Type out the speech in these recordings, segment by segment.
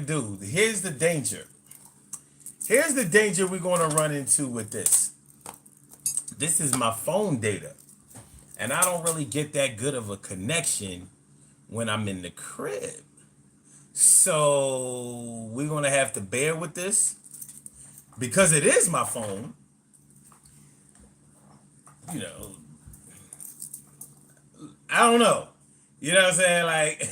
Dude, here's the danger. Here's the danger we're going to run into with this. This is my phone data, and I don't really get that good of a connection when I'm in the crib. So we're going to have to bear with this because it is my phone. You know, I don't know. You know what I'm saying? Like,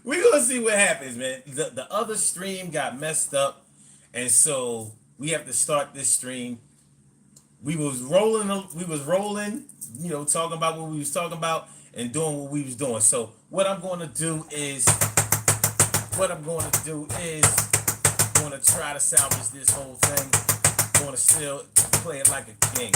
we're going to see what happens, man. The other stream got messed up, and so we have to start this stream. We was rolling, talking about what we was talking about and doing what we was doing. So what I'm going to do is going to try to salvage this whole thing. Going to still play it like a king.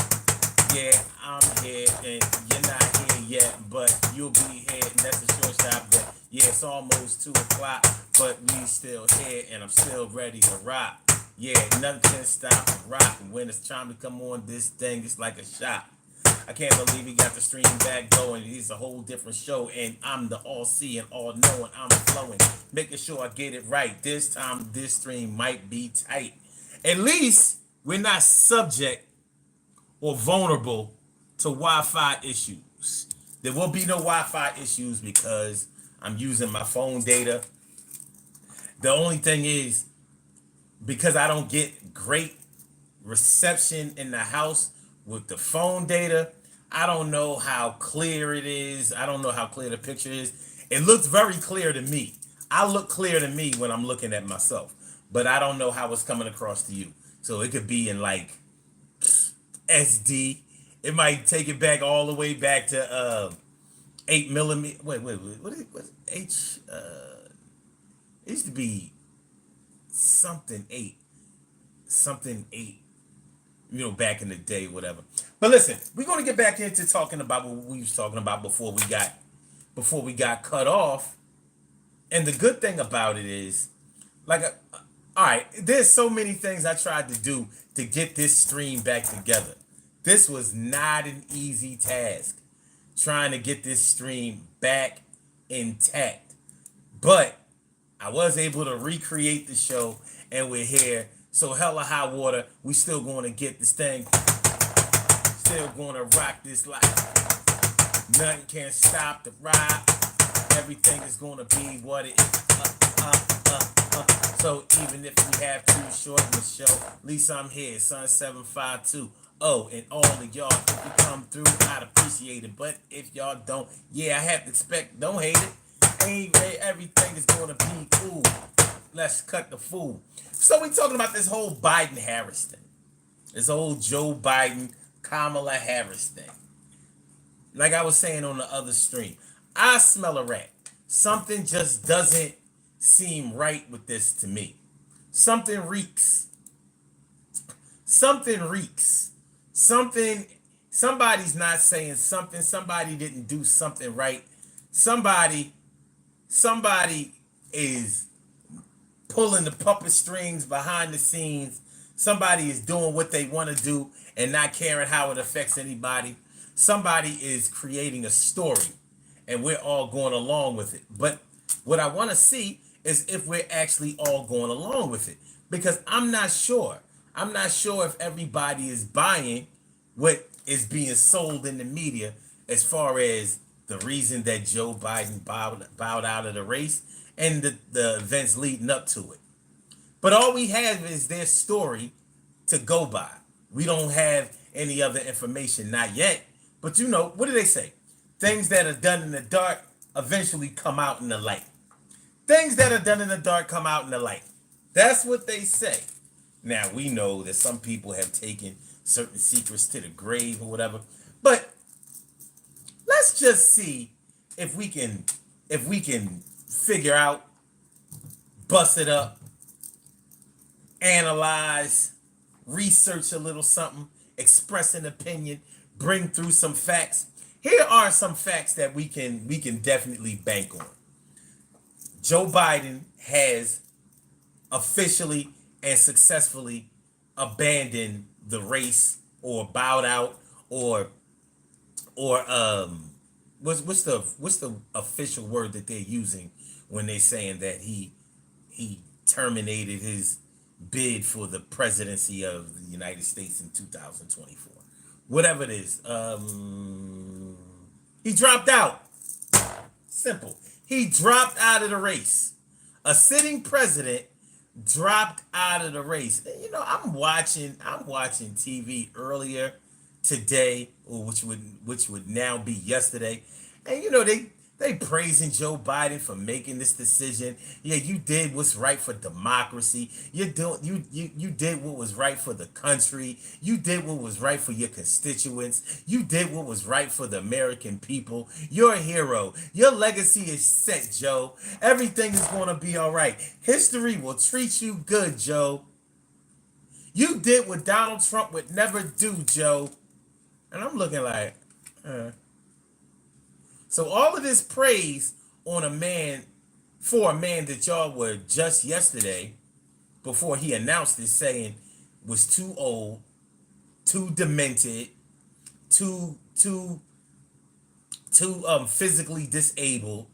Yeah, I'm here and you're not here yet, but you'll be here, and that's a short stop. But yeah, it's almost 2 o'clock, but we still here, and I'm still ready to rock. Yeah, nothing can stop the rock. And when it's time to come on this thing, it's like a shot. I can't believe he got the stream back going. It's a whole different show, and I'm the all-seeing, all-knowing. I'm flowing, making sure I get it right. This time, this stream might be tight. At least we're not subject or vulnerable to Wi-Fi issues. There will be no Wi-Fi issues because I'm using my phone data. The only thing is, because I don't get great reception in the house with the phone data, I don't know how clear it is. I don't know how clear the picture is. It looks very clear to me. I look clear to me when I'm looking at myself, but I don't know how it's coming across to you. So it could be in like SD. It might take it back all the way back to 8 millimeter. Wait. What is it? What's H? It used to be something 8. Something 8. Back in the day, whatever. But listen, we're gonna get back into talking about what we was talking about before we got cut off. And the good thing about it is, all right, there's so many things I tried to do to get this stream back together. This was not an easy task, trying to get this stream back intact. But I was able to recreate the show, and we're here. So hella high water, we still going to get this thing. Still going to rock this life. Nothing can stop the ride. Everything is going to be what it is. So even if we have to shorten the show, at least I'm here, son 752. Oh, and all of y'all, if you come through, I'd appreciate it. But if y'all don't, yeah, I have to expect, don't hate it. Anyway, everything is going to be cool. Let's cut the fool. So we talking about this whole Biden-Harris thing. This whole Joe Biden, Kamala Harris thing. Like I was saying on the other stream, I smell a rat. Something just doesn't seem right with this to me. Something reeks. Something reeks. Somebody's not saying something. Somebody didn't do something right. Somebody is pulling the puppet strings behind the scenes. Somebody is doing what they want to do and not caring how it affects anybody. Somebody is creating a story and we're all going along with it. But what I want to see is if we're actually all going along with it, because I'm not sure. I'm not sure if everybody is buying what is being sold in the media as far as the reason that Joe Biden bowed out of the race and the events leading up to it. But all we have is their story to go by. We don't have any other information, not yet. But what do they say? Things that are done in the dark eventually come out in the light. Things that are done in the dark come out in the light. That's what they say. Now, we know that some people have taken certain secrets to the grave or whatever. But let's just see if we can figure out, bust it up, analyze, research a little something, express an opinion, bring through some facts. Here are some facts that we can definitely bank on. Joe Biden has officially and successfully abandoned the race, or bowed out, or what's the official word that they're using when they saying that he terminated his bid for the presidency of the United States in 2024. Whatever it is. He dropped out. Simple. He dropped out of the race. A sitting president dropped out of the race. You know, I'm watching TV earlier today, or which would now be yesterday. And you know, they praising Joe Biden for making this decision. Yeah, you did what's right for democracy. You did what was right for the country. You did what was right for your constituents. You did what was right for the American people. You're a hero. Your legacy is set, Joe. Everything is going to be all right. History will treat you good, Joe. You did what Donald Trump would never do, Joe. And I'm looking like, So all of this praise on a man, for a man that y'all were just yesterday, before he announced this, saying was too old, too demented, too physically disabled,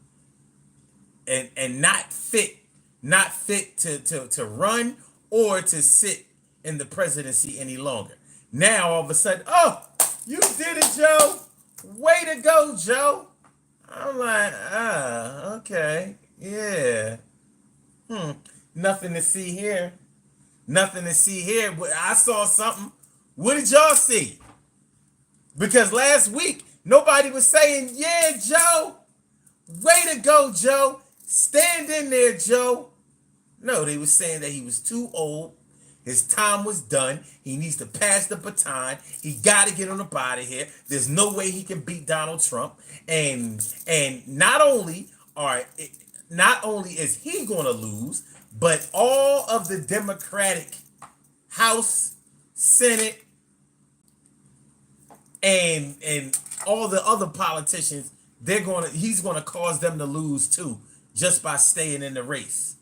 and not fit to run or to sit in the presidency any longer. Now all of a sudden, oh, you did it, Joe. Way to go, Joe. I'm like, okay, yeah. Nothing to see here. Nothing to see here. But I saw something. What did y'all see? Because last week, nobody was saying, yeah, Joe. Way to go, Joe. Stand in there, Joe. No, they were saying that he was too old. His time was done. He needs to pass the baton. He got to get on up out of here. There's no way he can beat Donald Trump. And not only is he going to lose, but all of the Democratic House, Senate, and all the other politicians, he's going to cause them to lose too, just by staying in the race.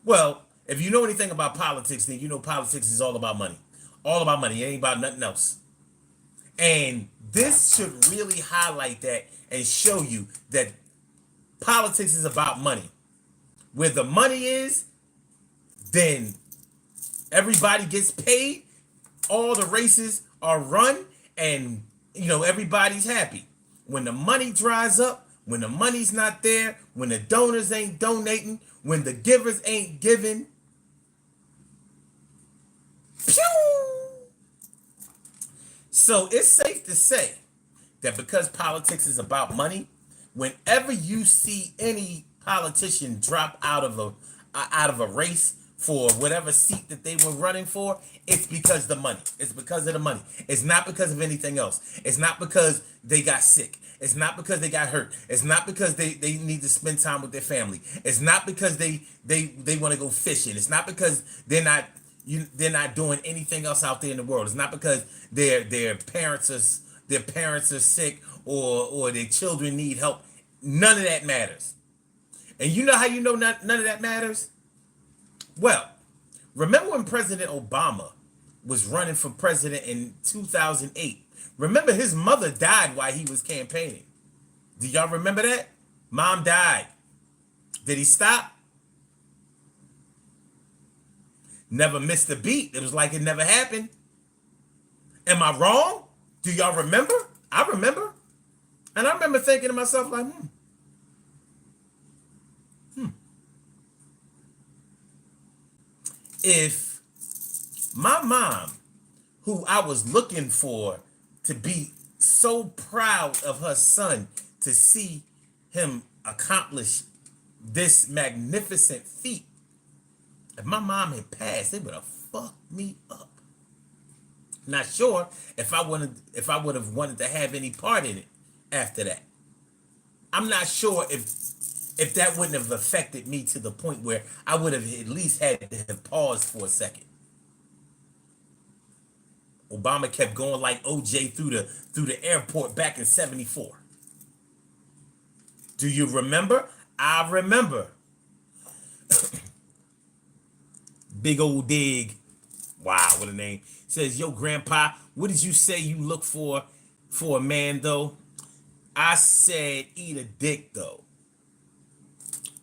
Well, if you know anything about politics, then you know politics is all about money. All about money. It ain't about nothing else. And this should really highlight that and show you that politics is about money. Where the money is, then everybody gets paid. All the races are run, and you know everybody's happy. When the money dries up, when the money's not there, when the donors ain't donating, when the givers ain't giving, pew! So it's safe to say that because politics is about money, whenever you see any politician drop out of a race for whatever seat that they were running for, it's because the money. It's because of the money. It's not because of anything else. It's not because they got sick. It's not because they got hurt. It's not because they need to spend time with their family. It's not because they want to go fishing. It's not because they're not doing anything else out there in the world. It's not because their parents are sick or their children need help. None of that matters. And you know how you know none of that matters? Well, remember when President Obama was running for president in 2008? Remember his mother died while he was campaigning. Do y'all remember that? Mom died. Did he stop? Never missed a beat. It was like it never happened. Am I wrong? Do y'all remember? I remember. And I remember thinking to myself like, if my mom, who I was looking for to be so proud of her son, to see him accomplish this magnificent feat, if my mom had passed, it would have fucked me up. Not sure if I would have wanted to have any part in it after that. I'm not sure if that wouldn't have affected me to the point where I would have at least had to have paused for a second. Obama kept going like OJ through the airport back in '74. Do you remember? I remember. Big old dig. Wow, what a name. Says, yo, grandpa, what did you say you look for a man though? I said eat a dick though.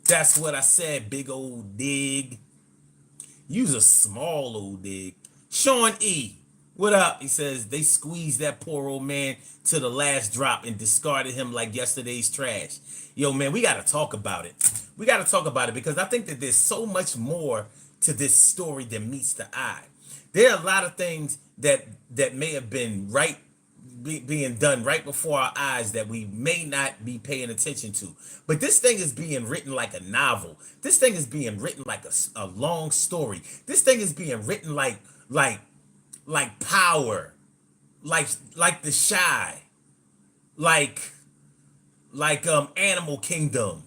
That's what I said, big old dig. Use a small old dig. Sean E. What up? He says they squeezed that poor old man to the last drop and discarded him like yesterday's trash. Yo, man, we got to talk about it. We got to talk about it because I think that there's so much more to this story than meets the eye. There are a lot of things that may have been being done right before our eyes that we may not be paying attention to. But this thing is being written like a novel. This thing is being written like a long story. This thing is being written like Power, like The Shy, like Animal Kingdom,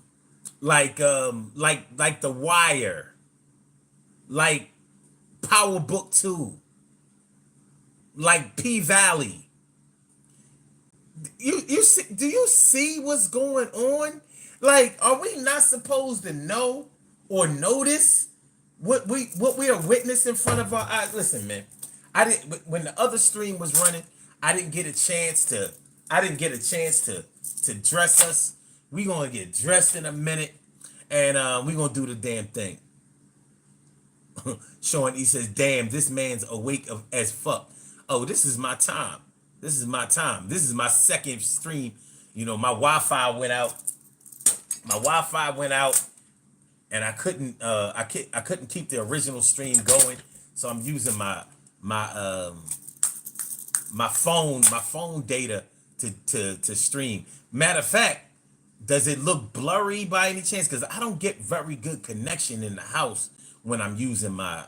like The Wire, like Power Book 2, like P Valley. You see, do you see what's going on? Like, are we not supposed to know or notice what we are witnessing in front of our eyes? Listen, man, I didn't when the other stream was running, I didn't get a chance to dress us. We gonna get dressed in a minute, and we gonna do the damn thing. Sean E says, "Damn, this man's awake as fuck." Oh, this is my time. This is my time. This is my second stream. You know, my Wi-Fi went out. My Wi-Fi went out, and I couldn't. I couldn't keep the original stream going. So I'm using my phone data to stream. Matter of fact, does it look blurry by any chance? Because I don't get very good connection in the house when I'm using my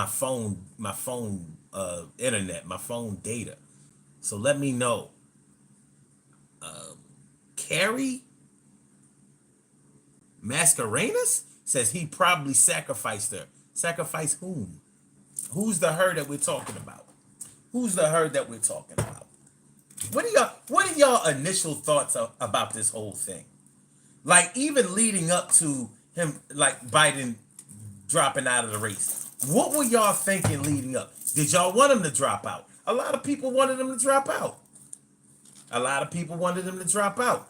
phone internet, my phone data. So let me know. Carrie Mascarenas says he probably sacrificed her. Sacrifice whom? Who's the her that we're talking about? Who's the her that we're talking about? What are y'all initial thoughts about this whole thing? Like, even leading up to him, like Biden dropping out of the race. What were y'all thinking leading up? Did y'all want him to drop out? A lot of people wanted him to drop out. A lot of people wanted him to drop out.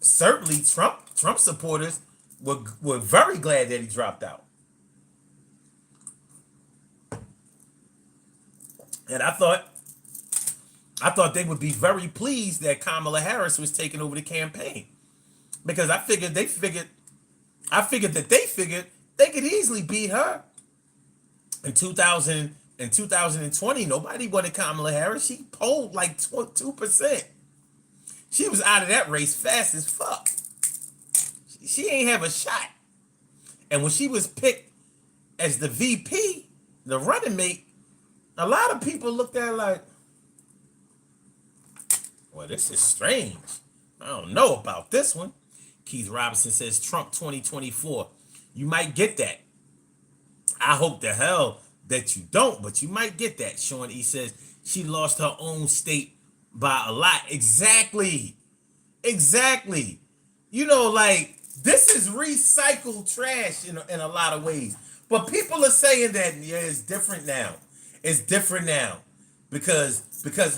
Certainly, Trump supporters were very glad that he dropped out. And I thought they would be very pleased that Kamala Harris was taking over the campaign, because I figured they figured they could easily beat her. In 2020, nobody wanted Kamala Harris. She polled like 2%. She was out of that race fast as fuck. She ain't have a shot. And when she was picked as the VP, the running mate, a lot of people looked at her like, well, this is strange. I don't know about this one. Keith Robinson says Trump 2024. You might get that. I hope the hell that you don't, but you might get that. Sean E says she lost her own state by a lot. Exactly. You know, like, this is recycled trash in a lot of ways. But people are saying that, yeah, it's different now. It's different now. Because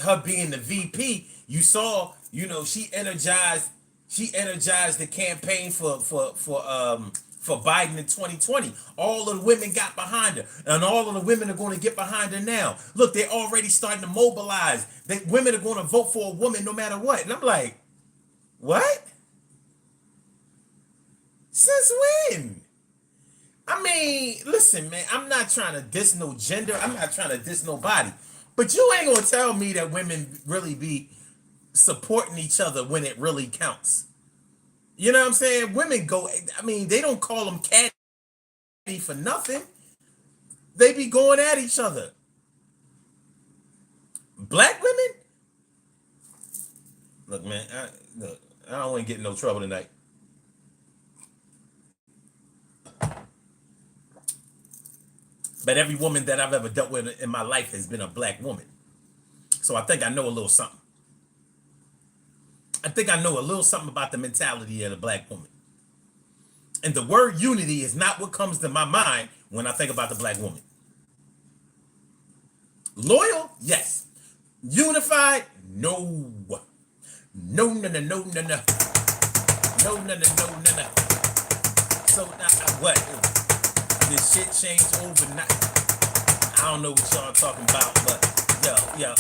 her being the VP, you saw, you know, she energized the campaign for Biden in 2020. All of the women got behind her, and all of the women are going to get behind her now. Look, they're already starting to mobilize. Women are going to vote for a woman no matter what. And I'm like, what? Since when? I mean, listen, man, I'm not trying to diss no gender. I'm not trying to diss nobody. But you ain't going to tell me that women really be supporting each other when it really counts. You know what I'm saying? Women go, I mean, they don't call them catty for nothing. They be going at each other. Black women? Look, man, I don't want to get in no trouble tonight. But every woman that I've ever dealt with in my life has been a black woman. So I think I know a little something. I think I know a little something about the mentality of the black woman. And the word unity is not what comes to my mind when I think about the black woman. Loyal? Yes. Unified? No. No, no, no, no, no, no. No, no, no, no, no, no. So, what? Did shit change overnight? I don't know what y'all talking about, but yo.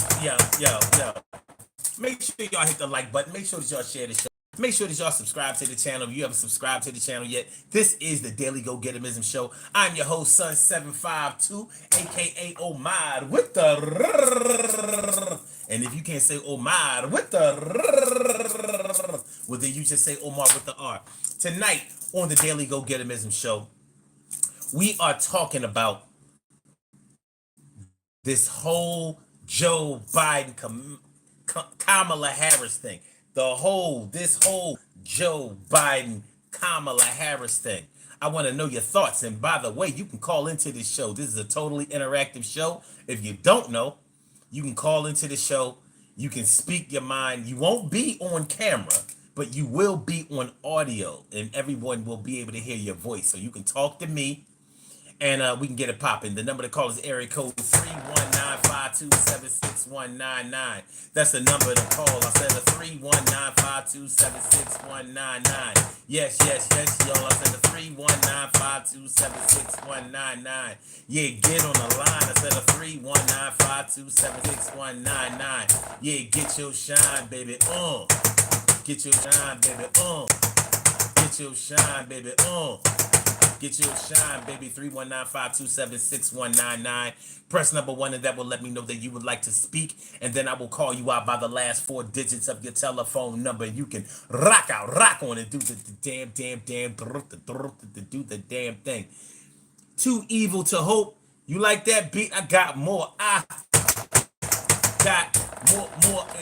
Make sure y'all hit the like button. Make sure that y'all share the show. Make sure that y'all subscribe to the channel if you haven't subscribed to the channel yet. This is the Daily Go Getimism Show. I'm your host, Sun752, aka Omar with the and if you can't say Omar with the well, then you just say Omar with the R. Tonight on the Daily Go Getimism Show, we are talking about this whole Joe Biden Kamala Harris thing. This whole Joe Biden Kamala Harris thing. I want to know your thoughts. And by the way, you can call into this show. This is a totally interactive show. If you don't know, you can call into the show. You can speak your mind. You won't be on camera, but you will be on audio, and everyone will be able to hear your voice. So you can talk to me, and we can get it popping. The number to call is area code 319-527-6199. That's the number to call. I said the 319-527-6199. Yes, y'all. I said the 319-527-6199. Yeah, get on the line. I said the 319-527-6199. Yeah, get your shine, baby. Get your shine, baby. Get your shine, baby. Get your shine, baby. 319-527-6199. Press number 1, and that will let me know that you would like to speak. And then I will call you out by the last 4 digits of your telephone number. You can rock on and do the damn, do the damn thing. Too evil to hope. You like that beat? I got more. I got more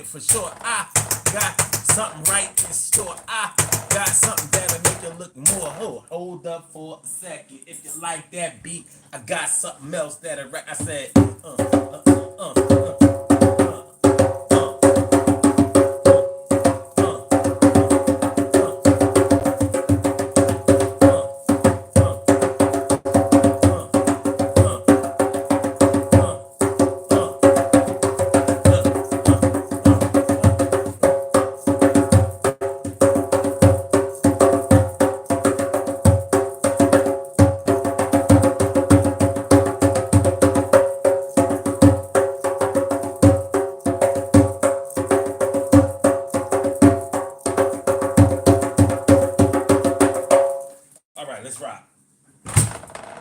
for sure. I got something right in store. I got something that'll make you look more. Hold up for a second. If you like that beat, I got something else that'll I said,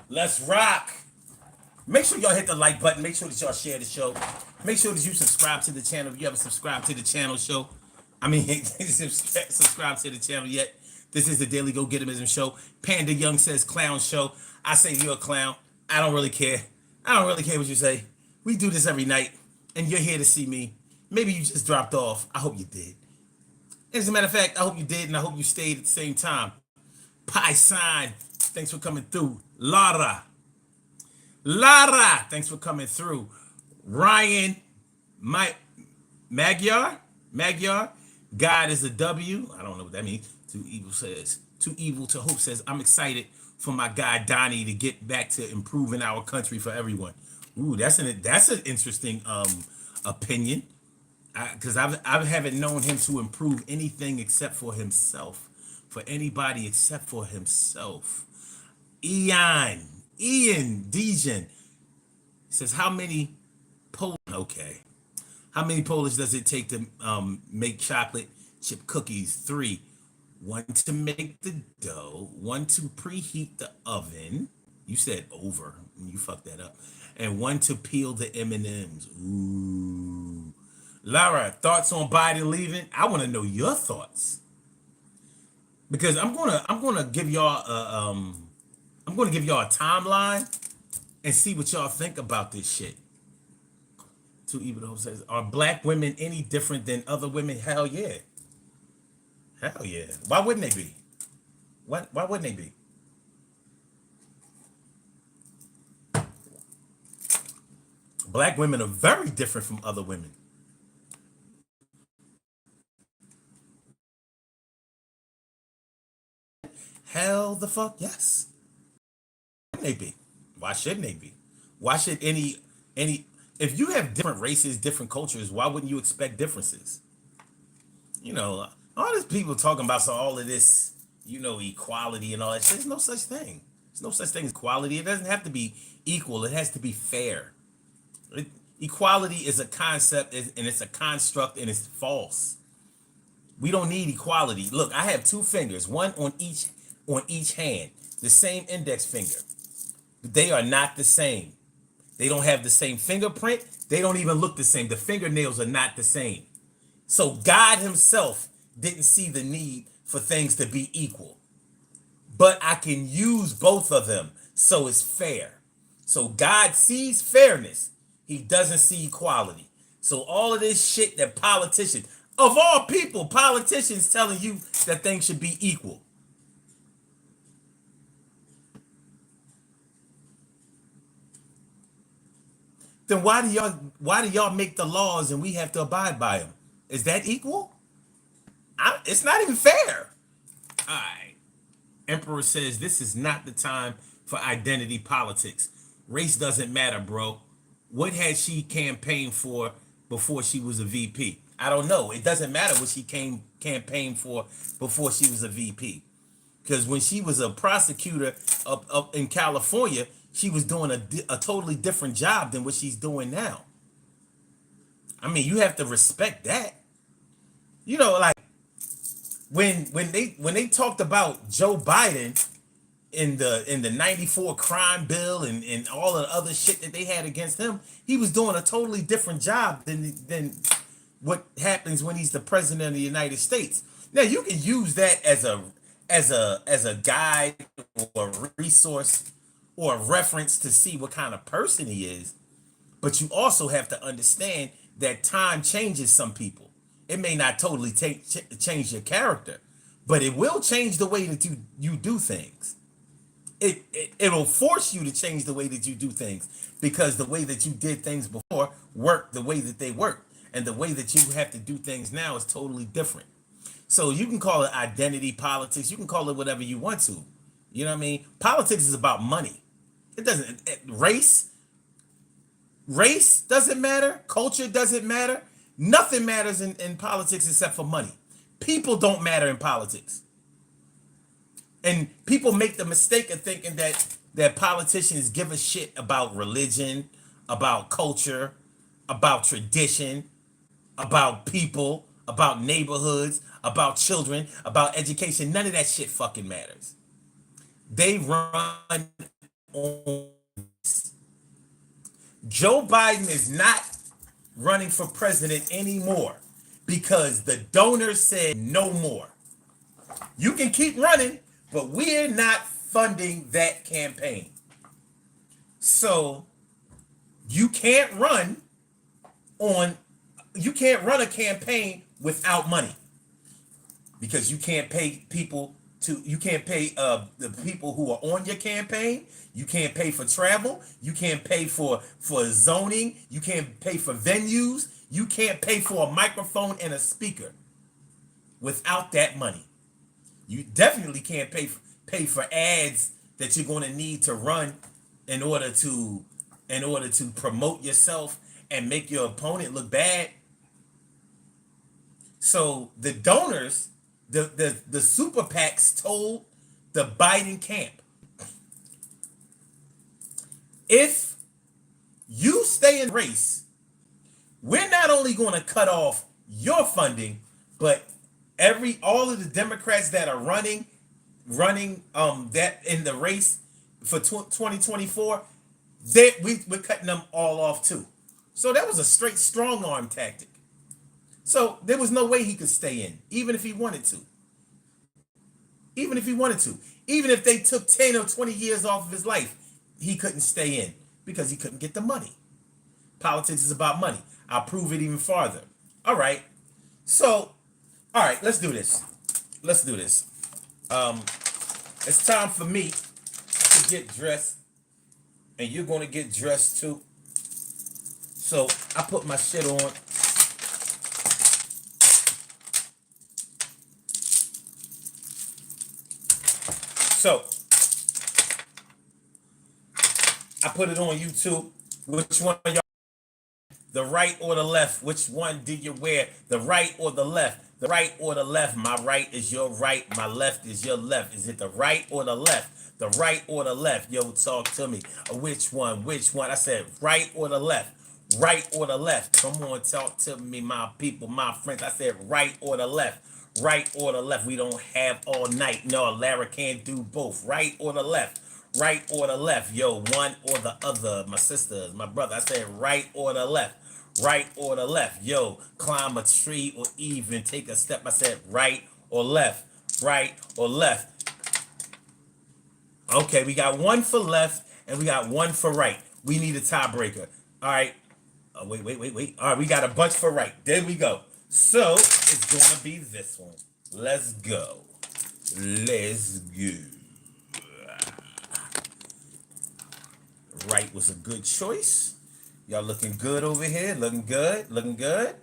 let's rock. Make sure y'all hit the like button. Make sure that y'all share the show. Make sure that you subscribe to the channel if you haven't subscribed to the channel show. Subscribe to the channel yet. This is the Daily Go Getimism Show. Panda Young says clown show. I say you're a clown. I don't really care. I don't really care what you say. We do this every night, and you're here to see me. Maybe you just dropped off. I hope you did. As a matter of fact, I hope you did, and I hope you stayed at the same time. Pi Sign, thanks for coming through. Lara, thanks for coming through. Ryan, Magyar, God is a W. I don't know what that means. Too evil to hope says, I'm excited for my guy Donnie to get back to improving our country for everyone. Ooh, that's an interesting opinion. Because I haven't known him to improve anything except for himself. For anybody except for himself. Ian Dejan says, how many Polish? Okay. How many Polish does it take to make chocolate chip cookies? 3. 1 to make the dough. 1 to preheat the oven. You said over. You fucked that up. And 1 to peel the M&Ms. Ooh. Lara, thoughts on Biden leaving? I want to know your thoughts. Because I'm gonna give y'all a timeline and see what y'all think about this shit. Too evil to hope says, are black women any different than other women? Hell yeah. Hell yeah. Why wouldn't they be? Why wouldn't they be? Black women are very different from other women. Hell the fuck yes. Why shouldn't they be? Why shouldn't they be? Why should any If you have different races, different cultures, why wouldn't you expect differences? You know, all these people talking about all of this, equality and all that shit. There's no such thing. There's no such thing as equality. It doesn't have to be equal. It has to be fair. It, Equality is a concept and it's a construct and it's false. We don't need equality. Look, I have two fingers, one on each hand, the same index finger. They are not the same. They don't have the same fingerprint. They don't even look the same. The fingernails are not the same. So God himself didn't see the need for things to be equal. But I can use both of them so it's fair. So God sees fairness. He doesn't see equality. So all of this shit that politicians, of all people, politicians telling you that things should be equal. Then why do y'all make the laws and we have to abide by them? Is that equal? It's not even fair. All right. Emperor says this is not the time for identity politics. Race doesn't matter, bro. What had she campaigned for before she was a VP? I don't know. It doesn't matter what she campaigned for before she was a VP. Because when she was a prosecutor up in California, she was doing a totally different job than what she's doing now. I mean, you have to respect that. Like when they talked about Joe Biden in the 94 crime bill and all of the other shit that they had against him, he was doing a totally different job than what happens when he's the president of the United States. Now you can use that as a guide or a resource or a reference to see what kind of person he is, but you also have to understand that time changes some people. It may not totally change your character, but it will change the way that you do things. It'll force you to change the way that you do things because the way that you did things before worked the way that they work, and the way that you have to do things now is totally different. So you can call it identity politics. You can call it whatever you want to. You know what I mean? Politics is about money. It doesn't race doesn't matter. Culture doesn't matter. Nothing matters in politics except for money. People don't matter in politics. And people make the mistake of thinking that politicians give a shit about religion, about culture, about tradition, about people, about neighborhoods, about children, about education. None of that shit fucking matters. They run on this. Joe Biden is not running for president anymore because the donors said no more. You can keep running, but we're not funding that campaign. So you can't run a campaign without money because you can't pay the people who are on your campaign. You can't pay for travel. You can't pay for zoning. You can't pay for venues. You can't pay for a microphone and a speaker without that money. You definitely can't pay for ads that you're going to need to run in order to promote yourself and make your opponent look bad. So the donors, the super PACs told the Biden camp, if you stay in race, we're not only going to cut off your funding, but all of the Democrats that are running that in the race for 2024, we're cutting them all off too. So that was a straight strong arm tactic. So there was no way he could stay in, even if he wanted to. Even if they took 10 or 20 years off of his life, he couldn't stay in because he couldn't get the money. Politics is about money. I'll prove it even farther. All right. So, all right, let's do this. It's time for me to get dressed, and you're going to get dressed too. So I put my shit on. So I put it on YouTube. Which one of y'all The right or the left? Which one do you wear? The right or the left? The right or the left? My right is your right. My left is your left. Is it the right or the left? The right or the left? Yo, talk to me. Which one? Which one? I said right or the left? Right or the left? Come on, talk to me, my people, my friends. I said right or the left? Right or the left? We don't have all night. No, Lara can't do both. Right or the left? Right or the left? Yo, one or the other. My sisters, my brother. I said right or the left? Right or the left? Yo, climb a tree or even take a step. I said right or left? Right or left? Okay, we got one for left and we got one for right. We need a tiebreaker. All right. Oh, wait. All right, we got a bunch for right. There we go. So it's going to be this one. Let's go. Let's go. Right was a good choice. Y'all looking good over here. Looking good. Looking good.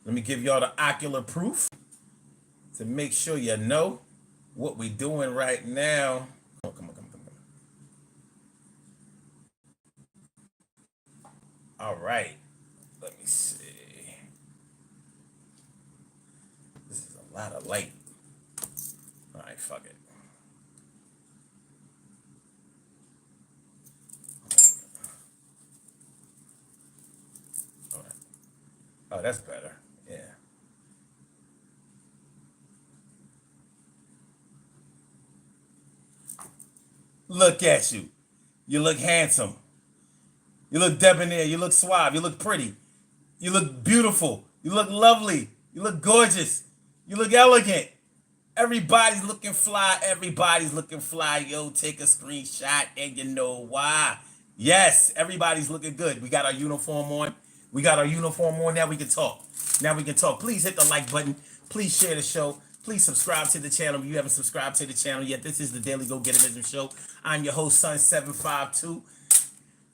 Let me give y'all the ocular proof to make sure you know what we doing right now. Come on. All right. Let me see. This is a lot of light. All right, fuck it. All right. Oh, that's better. Yeah. Look at you. You look handsome. You look debonair. You look suave. You look pretty. You look beautiful. You look lovely. You look gorgeous. You look elegant. Everybody's looking fly. Everybody's looking fly. Yo, take a screenshot and you know why. Yes, everybody's looking good. We got our uniform on. We got our uniform on. Now we can talk. Now we can talk. Please hit the like button. Please share the show. Please subscribe to the channel if you haven't subscribed to the channel yet. This is the Daily Go Getterism Show. I'm your host, Sun752.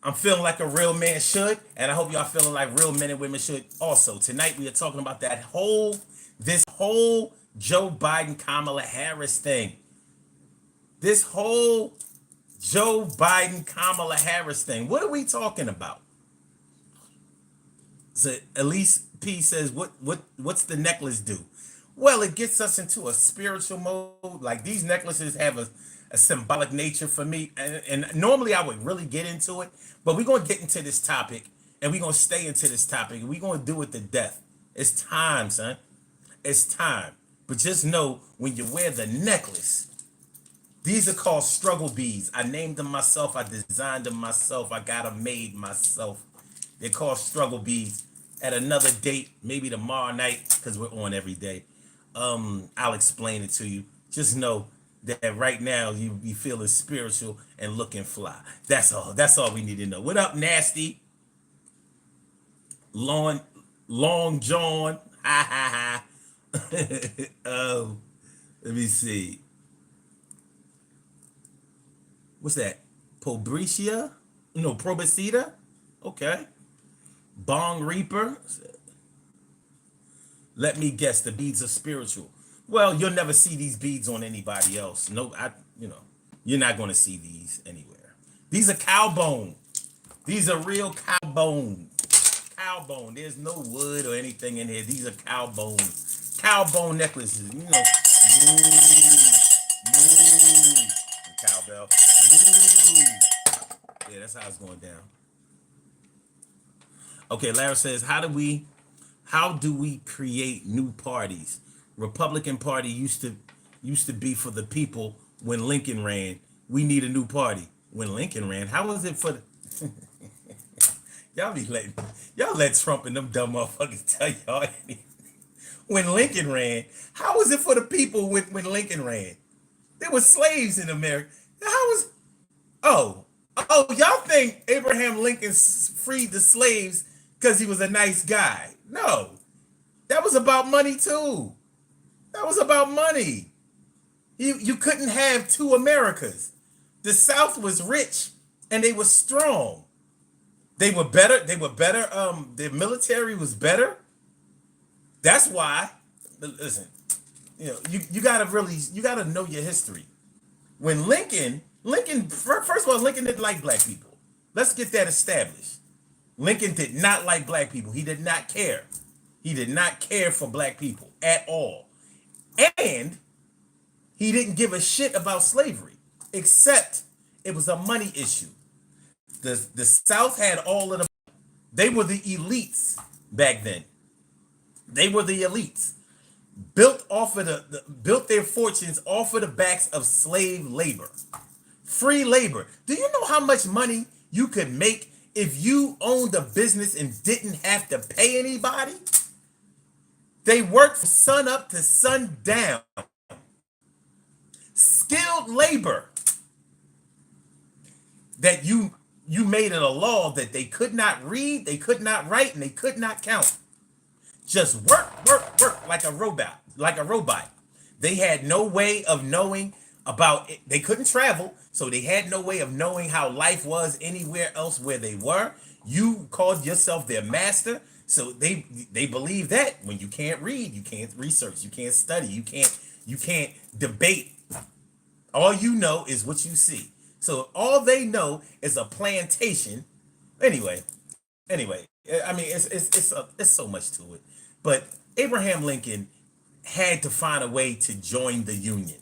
I'm feeling like a real man should, and I hope y'all feeling like real men and women should also. Tonight we are talking about this whole Joe Biden Kamala Harris thing. This whole Joe Biden Kamala Harris thing. What are we talking about? So Elise P says, what's the necklace do? Well, it gets us into a spiritual mode. Like these necklaces have a symbolic nature for me. And normally I would really get into it, but we're going to get into this topic and we're going to stay into this topic and we're going to do it to death. It's time, son. It's time. But just know when you wear the necklace, these are called struggle beads. I named them myself. I designed them myself. I got them made myself. They're called struggle beads. At another date, maybe tomorrow night, because we're on every day, I'll explain it to you. Just know that right now you be feeling spiritual and looking fly. That's all. That's all we need to know. What up, Nasty? Long John. Ha. Let me see. What's that? Pobricia? No, Probicida? Okay. Bong Reaper. Let me guess, the beads are spiritual. Well, you'll never see these beads on anybody else. No, you're not going to see these anywhere. These are cow bone. These are real cow bone. Cow bone. There's no wood or anything in here. These are cow bone. Cow bone necklaces. You know. Moo. Cowbell. Moo. Yeah, that's how it's going down. Okay, Lara says, how do we create new parties? Republican Party used to be for the people when Lincoln ran. We need a new party. When Lincoln ran, how was it for the y'all let Trump and them dumb motherfuckers tell y'all anything. When Lincoln ran, how was it for the people when Lincoln ran? There were slaves in America. Y'all think Abraham Lincoln freed the slaves because he was a nice guy? No, that was about money too. That was about money. You couldn't have two Americas. The South was rich and they were strong. They were better. Their military was better. That's why. Listen, you gotta know your history. When Lincoln, first of all, Lincoln didn't like black people. Let's get that established. Lincoln did not like black people. He did not care. He did not care for black people at all. And he didn't give a shit about slavery, except it was a money issue. The South had all of the, they were the elites back then. They were the elites. Built off of built their fortunes off of the backs of slave labor. Free labor. Do you know how much money you could make if you owned a business and didn't have to pay anybody? They worked from sun up to sun down. Skilled labor. That you made it a law that they could not read, they could not write, and they could not count. Just work like a robot. They had no way of knowing about it. They couldn't travel, so they had no way of knowing how life was anywhere else where they were. You called yourself their master, so they believe that when you can't read, you can't research, you can't study, you can't debate. All you know is what you see. So all they know is a plantation. Anyway, I mean, it's so much to it. But Abraham Lincoln had to find a way to join the Union.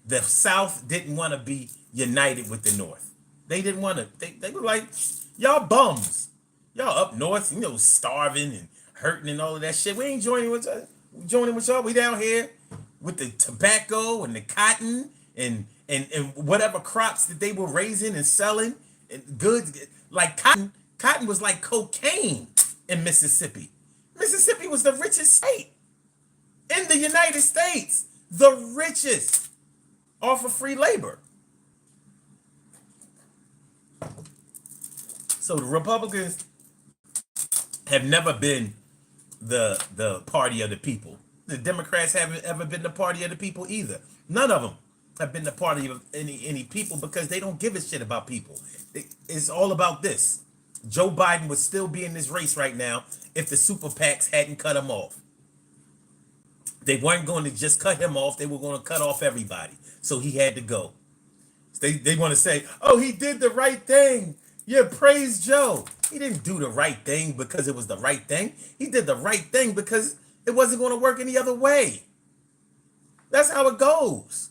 The South didn't want to be united with the North. They didn't want to. They were like, y'all bums. Y'all up north, starving and hurting and all of that shit. We ain't joining with y'all. We down here with the tobacco and the cotton and whatever crops that they were raising and selling and goods like cotton. Cotton was like cocaine in Mississippi. Mississippi was the richest state in the United States, the richest off of free labor. So the Republicans have never been the party of the people. The Democrats haven't ever been the party of the people either. None of them have been the party of any people because they don't give a shit about people. It's all about this. Joe Biden would still be in this race right now if the super PACs hadn't cut him off. They weren't going to just cut him off. They were going to cut off everybody. So he had to go. They want to say, oh, he did the right thing. Yeah, praise Joe. He didn't do the right thing because it was the right thing. He did the right thing because it wasn't going to work any other way. That's how it goes.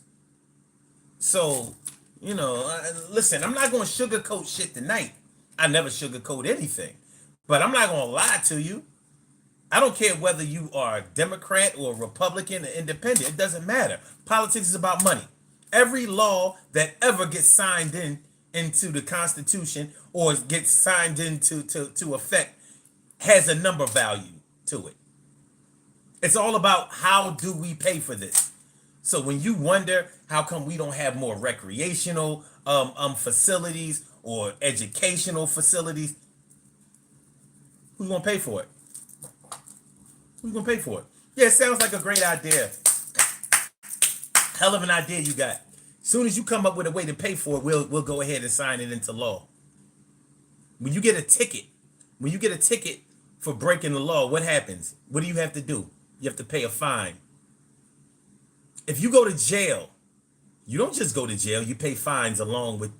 So, listen, I'm not going to sugarcoat shit tonight. I never sugarcoat anything. But I'm not going to lie to you. I don't care whether you are a Democrat or a Republican or independent. It doesn't matter. Politics is about money. Every law that ever gets signed into the Constitution or gets signed to effect has a number value to it. It's all about how do we pay for this. So when you wonder how come we don't have more recreational facilities or educational facilities, who's gonna pay for it? Who's gonna pay for it? Yeah, it sounds like a great idea. Hell of an idea you got. As soon as you come up with a way to pay for it, we'll go ahead and sign it into law. When you get a ticket for breaking the law, what happens? What do you have to do? You have to pay a fine. If you go to jail, you don't just go to jail. You pay fines along with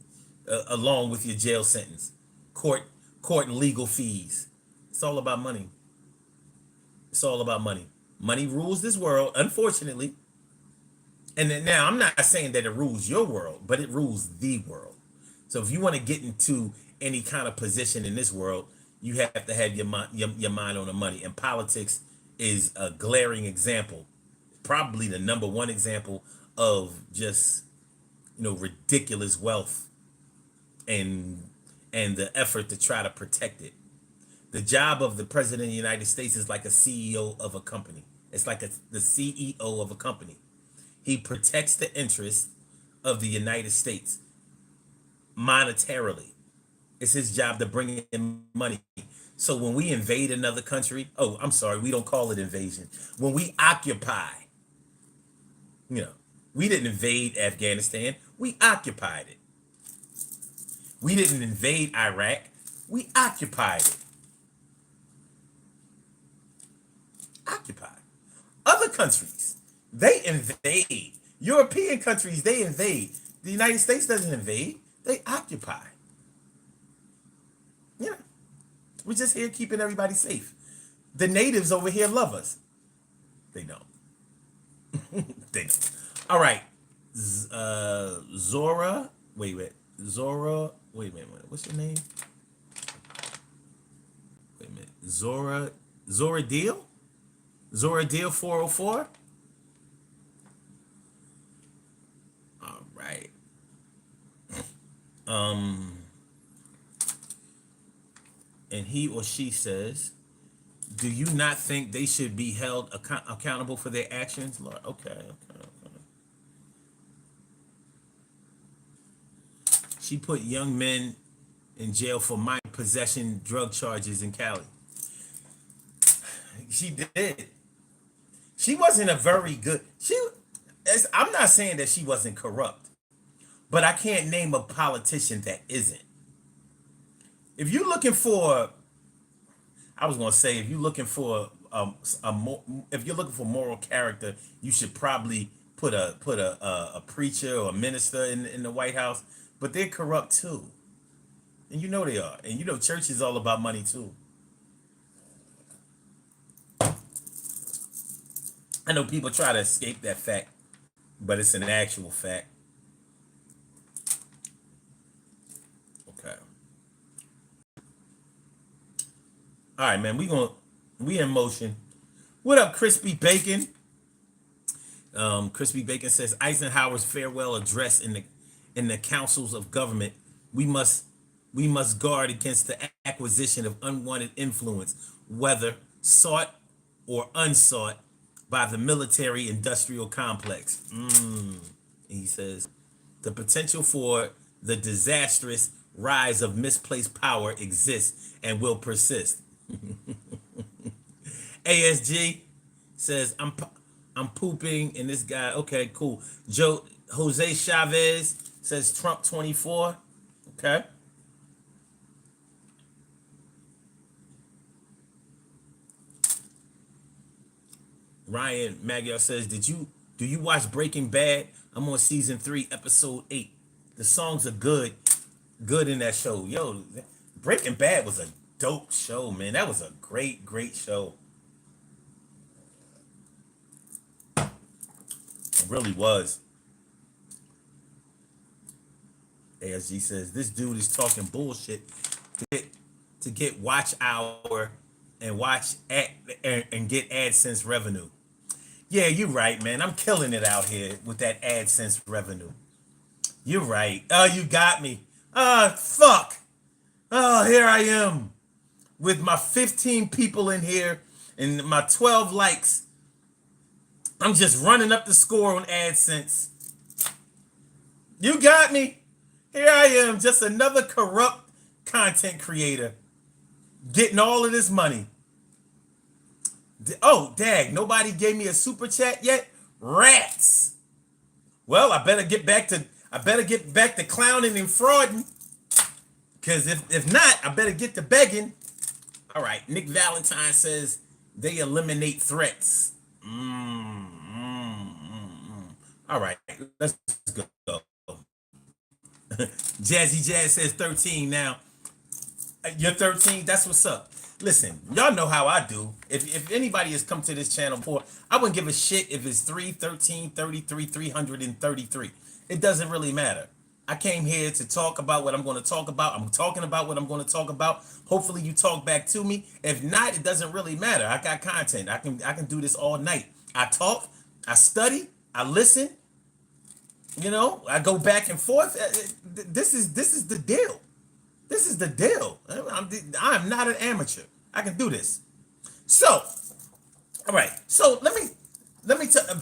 your jail sentence, court and legal fees. It's all about money. It's all about money. Money rules this world, unfortunately. And then now I'm not saying that it rules your world, but it rules the world. So if you want to get into any kind of position in this world, you have to have your mind on the money. And politics is a glaring example, probably the number one example of just ridiculous wealth and the effort to try to protect it. The job of the president of the United States is like a CEO of a company. It's like the CEO of a company. He protects the interests of the United States monetarily. It's his job to bring in money. So when we invade another country, we don't call it invasion. When we occupy, we didn't invade Afghanistan. We occupied it. We didn't invade Iraq. We occupied it. Occupy. Other countries, they invade. European countries, they invade. The United States doesn't invade. They occupy. Yeah. We're just here keeping everybody safe. The natives over here love us. They don't. They don't. All right. Zora. Wait. Zora. Wait a minute. What's your name? Wait a minute. Zora Deal? Zora Deal 404? All right. And he or she says, do you not think they should be held accountable for their actions? Lord, okay. She put young men in jail for minor possession drug charges in Cali. She did. She wasn't a very good. I'm not saying that she wasn't corrupt, but I can't name a politician that isn't. If you're looking for, I was gonna say, if you're looking for if you're looking for moral character, you should probably put a preacher or a minister in the White House. But they're corrupt too, and you know they are. And you know church is all about money too. I know people try to escape that fact, but it's an actual fact. Okay. All right, man. We in motion. What up, Crispy Bacon? Crispy Bacon says Eisenhower's farewell address in the councils of government. We must guard against the acquisition of unwanted influence, whether sought or unsought, by the military-industrial complex. He says the potential for the disastrous rise of misplaced power exists and will persist. ASG says I'm pooping, and this guy. Okay, cool. Jose Chavez says Trump 24. Okay. Ryan Magyar says, do you watch Breaking Bad? I'm on season 3, episode 8. The songs are good in that show. Yo, Breaking Bad was a dope show, man. That was a great show. It really was. ASG says, this dude is talking bullshit to get watch hour and and get AdSense revenue. Yeah, you're right, man. I'm killing it out here with that AdSense revenue. You're right. Oh, you got me. Fuck. Oh, here I am with my 15 people in here and my 12 likes. I'm just running up the score on AdSense. You got me. Here I am, just another corrupt content creator getting all of this money. Oh, dag, nobody gave me a super chat yet? Rats. Well, I better get back to clowning and frauding. Because if not, I better get to begging. All right, Nick Valentine says they eliminate threats. All right, let's go. Jazzy Jazz says 13 now. You're 13? That's what's up. Listen, y'all know how I do. If anybody has come to this channel before, I wouldn't give a shit if it's 3, 13, 33, 333. It doesn't really matter. I came here to talk about what I'm going to talk about. I'm talking about what I'm going to talk about. Hopefully you talk back to me. If not, it doesn't really matter. I got content. I can do this all night. I talk, I study, I listen. You know, I go back and forth. This is the deal. This is the deal. I'm not an amateur. I can do this. So, all right. So let me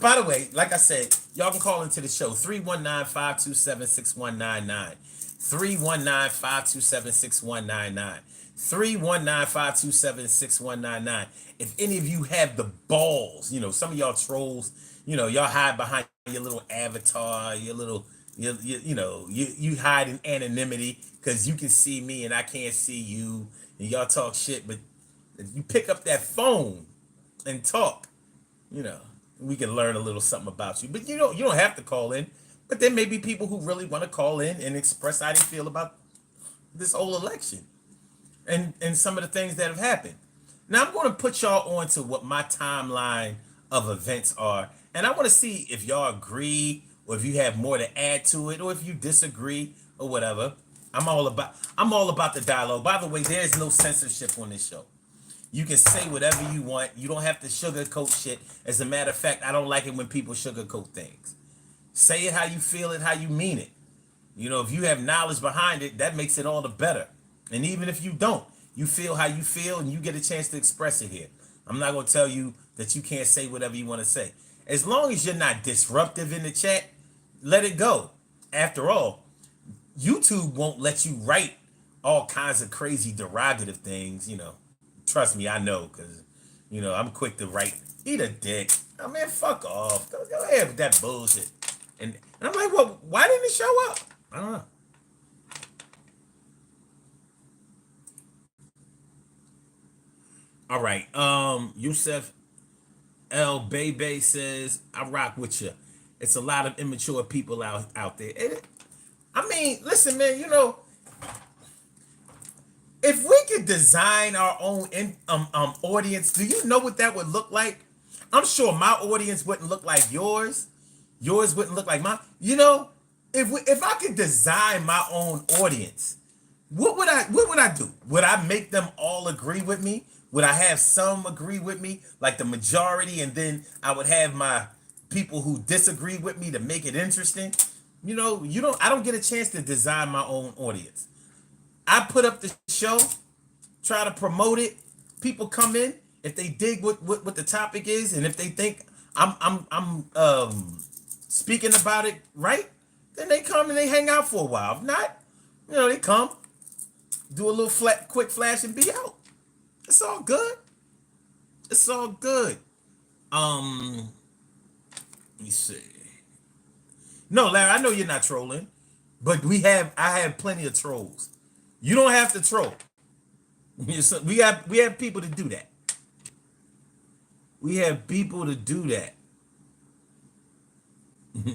by the way, like I said, y'all can call into the show 319-527-6199. 319-527-6199. 319-527-6199. If any of you have the balls, you know, some of y'all trolls, you know, y'all hide behind your little avatar, your little you hide in anonymity because you can see me and I can't see you, and y'all talk shit. But if you pick up that phone and talk, you know, we can learn a little something about you. But you don't have to call in. But there may be people who really want to call in and express how they feel about this whole election. and some of the things that have happened. Now I'm going to put y'all on to what my timeline of events are, and I want to see if y'all agree or if you have more to add to it or if you disagree or whatever. I'm all about the dialogue. By the way, there is no censorship on this show. You can say whatever you want. You don't have to sugarcoat shit. As a matter of fact, I don't like it when people sugarcoat things. Say it how you feel it, how you mean it. If you have knowledge behind it, that makes it all the better. And even if you don't, you feel how you feel and you get a chance to express it here. I'm not going to tell you that you can't say whatever you want to say. As long as you're not disruptive in the chat, let it go. After all, YouTube won't let you write all kinds of crazy derogative things. Trust me, I know, because, I'm quick to write, eat a dick. I mean, fuck off. Go ahead with that bullshit. And I'm like, well, why didn't it show up? I don't know. All right. Yusef El Bebe says, I rock with you. It's a lot of immature people out there. I mean, listen, man, if we could design our own audience, do you know what that would look like? I'm sure my audience wouldn't look like yours. Yours wouldn't look like mine. If I could design my own audience, what would I do? Would I make them all agree with me? Would I have some agree with me, like the majority, and then I would have my people who disagree with me to make it interesting? I don't get a chance to design my own audience. I put up the show, try to promote it. People come in if they dig what the topic is, and if they think I'm speaking about it right, then they come and they hang out for a while. If not, they come, do a little quick flash and be out. It's all good. It's all good. Let me see. No, Larry, I know you're not trolling, but I have plenty of trolls. You don't have to troll. We have people to do that. We have people to do that.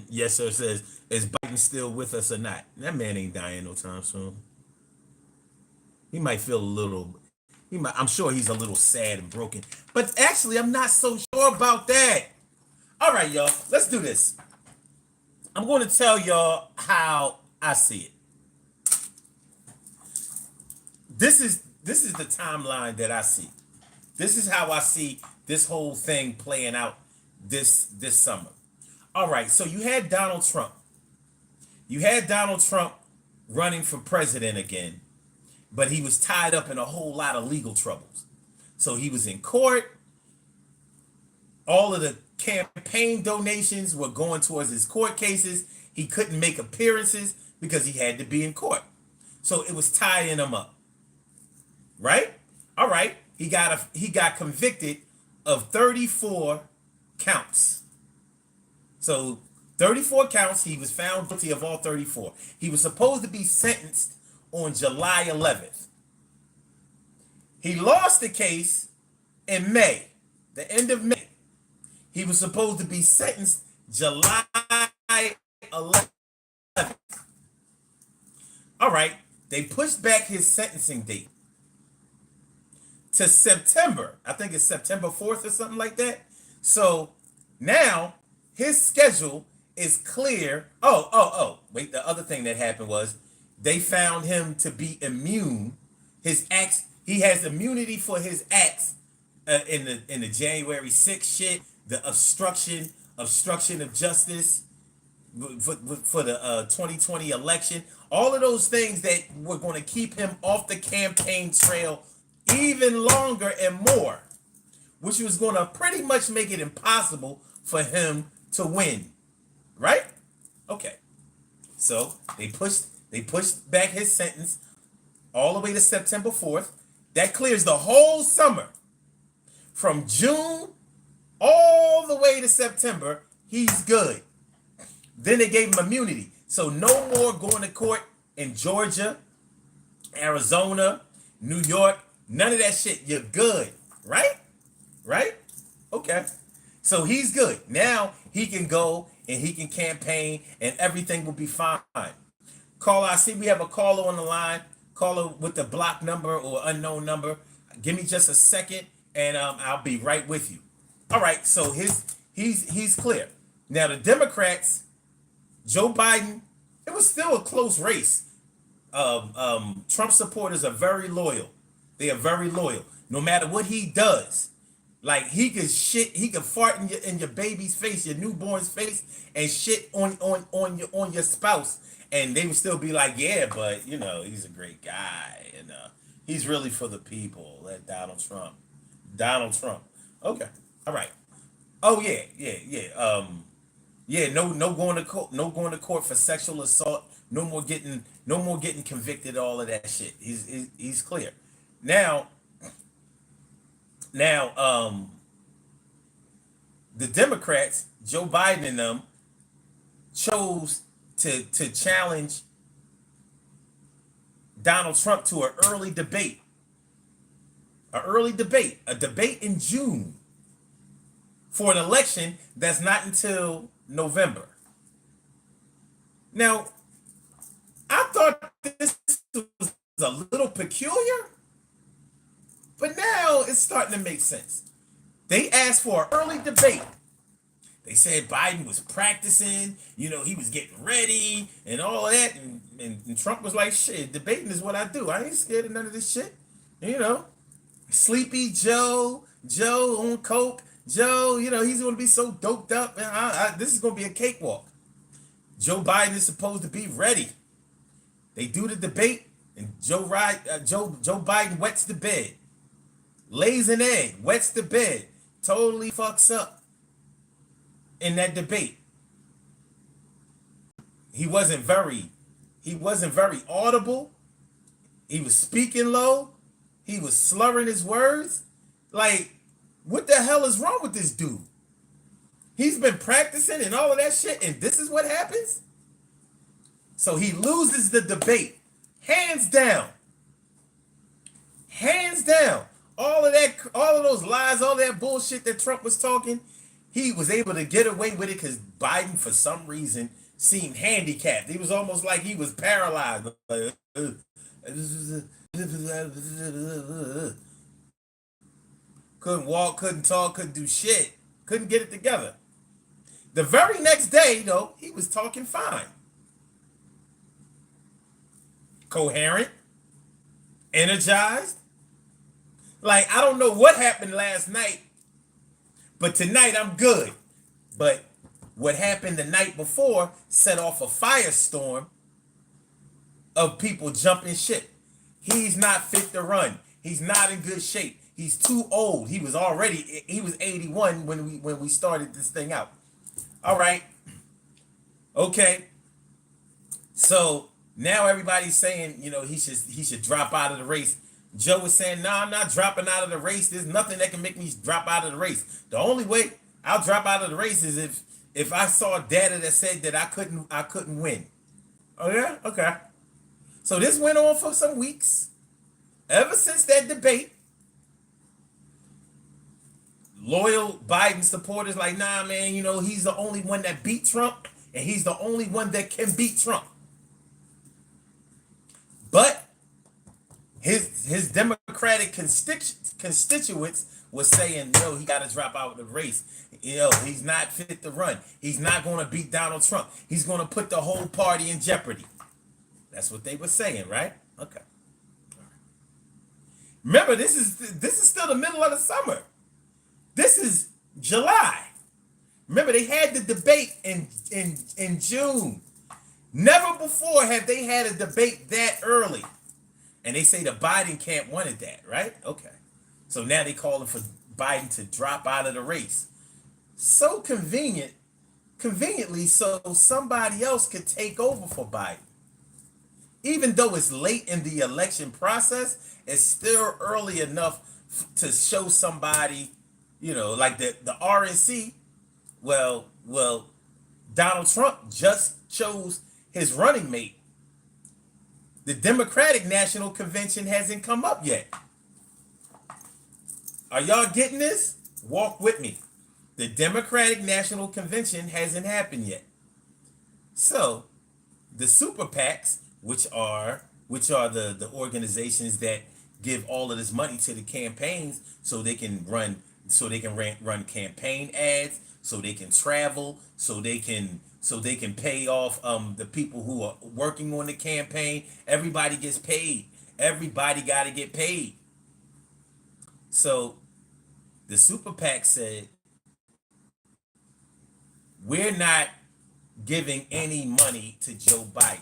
Yes, sir. Says, is Biden still with us or not? That man ain't dying no time soon. He might feel a little. I'm sure he's a little sad and broken. But actually, I'm not so sure about that. All right, y'all. Let's do this. I'm going to tell y'all how I see it. This is the timeline that I see. This is how I see this whole thing playing out this summer. All right, so you had Donald Trump. You had Donald Trump running for president again, but he was tied up in a whole lot of legal troubles. So he was in court. All of the campaign donations were going towards his court cases. He couldn't make appearances because he had to be in court. So it was tying him up. Right? All right. He got convicted of 34 counts. So 34 counts. He was found guilty of all 34. He was supposed to be sentenced on July 11th. He lost the case in May, the end of May. He was supposed to be sentenced July 11th. All right. They pushed back his sentencing date to September. I think it's September 4th or something like that. So now his schedule is clear. Oh. Wait, the other thing that happened was they found him to be immune. His acts, he has immunity for his acts in the January 6th shit, the obstruction of justice for the 2020 election. All of those things that were going to keep him off the campaign trail even longer and more, which was going to pretty much make it impossible for him to win. Right? Okay. So they pushed back his sentence all the way to September 4th. That clears the whole summer. From June all the way to September, he's good. Then they gave him immunity. So no more going to court in Georgia, Arizona, New York, none of that shit. You're good. Right? Right? Okay. So he's good. Now he can go and he can campaign and everything will be fine. Caller, I see we have a caller on the line. caller with the block number or unknown number. Give me just a second, and I'll be right with you. All right, so he's clear. Now the Democrats, Joe Biden, it was still a close race. Trump supporters are very loyal. They are very loyal. No matter what he does, like he could fart in your baby's face, your newborn's face, and shit on your spouse, and they would still be like, yeah, but he's a great guy, and he's really for the people. That Donald Trump. Okay, all right. Oh yeah. No going to court. No going to court for sexual assault. No more getting convicted. All of that shit. He's clear. Now, the Democrats, Joe Biden and them, chose to challenge Donald Trump to an early debate. A debate in June for an election that's not until November. Now, I thought this was a little peculiar, but now it's starting to make sense. They asked for an early debate. They said Biden was practicing, he was getting ready and all of that. And Trump was like, shit, debating is what I do. I ain't scared of none of this shit. Sleepy Joe on coke. Joe, he's going to be so doped up. This is going to be a cakewalk. Joe Biden is supposed to be ready. They do the debate, and Joe Biden wets the bed. Lays an egg, wets the bed. Totally fucks up in that debate. He wasn't very audible. He was speaking low. He was slurring his words. Like, what the hell is wrong with this dude? He's been practicing and all of that shit, and this is what happens? So he loses the debate. Hands down. All of those lies, all that bullshit that Trump was talking, he was able to get away with it because Biden, for some reason, seemed handicapped. He was almost like he was paralyzed. Couldn't walk, couldn't talk, couldn't do shit. Couldn't get it together. The very next day, though, he was talking fine. Coherent. Energized. Like, I don't know what happened last night, but tonight I'm good. But what happened the night before set off a firestorm of people jumping ship. He's not fit to run. He's not in good shape. He's too old. He was 81 when we started this thing out. All right. Okay. So now everybody's saying, he should drop out of the race. Joe was saying, no, I'm not dropping out of the race. There's nothing that can make me drop out of the race. The only way I'll drop out of the race is if I saw data that said that I couldn't win. Oh yeah? Okay. So this went on for some weeks. Ever since that debate, loyal Biden supporters like, nah, man, he's the only one that beat Trump, and he's the only one that can beat Trump. But his Democratic constituents was saying, he got to drop out of the race. He's not fit to run. He's not going to beat Donald Trump. He's going to put the whole party in jeopardy. That's what they were saying, right? Okay. Remember, this is still the middle of the summer. This is July. Remember, they had the debate in June. Never before have they had a debate that early. And they say the Biden camp wanted that, right? Okay. So now they calling for Biden to drop out of the race. So conveniently, so somebody else could take over for Biden. Even though it's late in the election process, it's still early enough to show somebody, like the RNC. Well, Donald Trump just chose his running mate. The Democratic National Convention hasn't come up yet. Are y'all getting this? Walk with me. The Democratic National Convention hasn't happened yet. So, the super PACs, which are which are the organizations that give all of this money to the campaigns so they can run campaign ads, so they can travel, so they can pay off the people who are working on the campaign. Everybody gets paid. Everybody got to get paid. So the super PAC said, we're not giving any money to Joe Biden.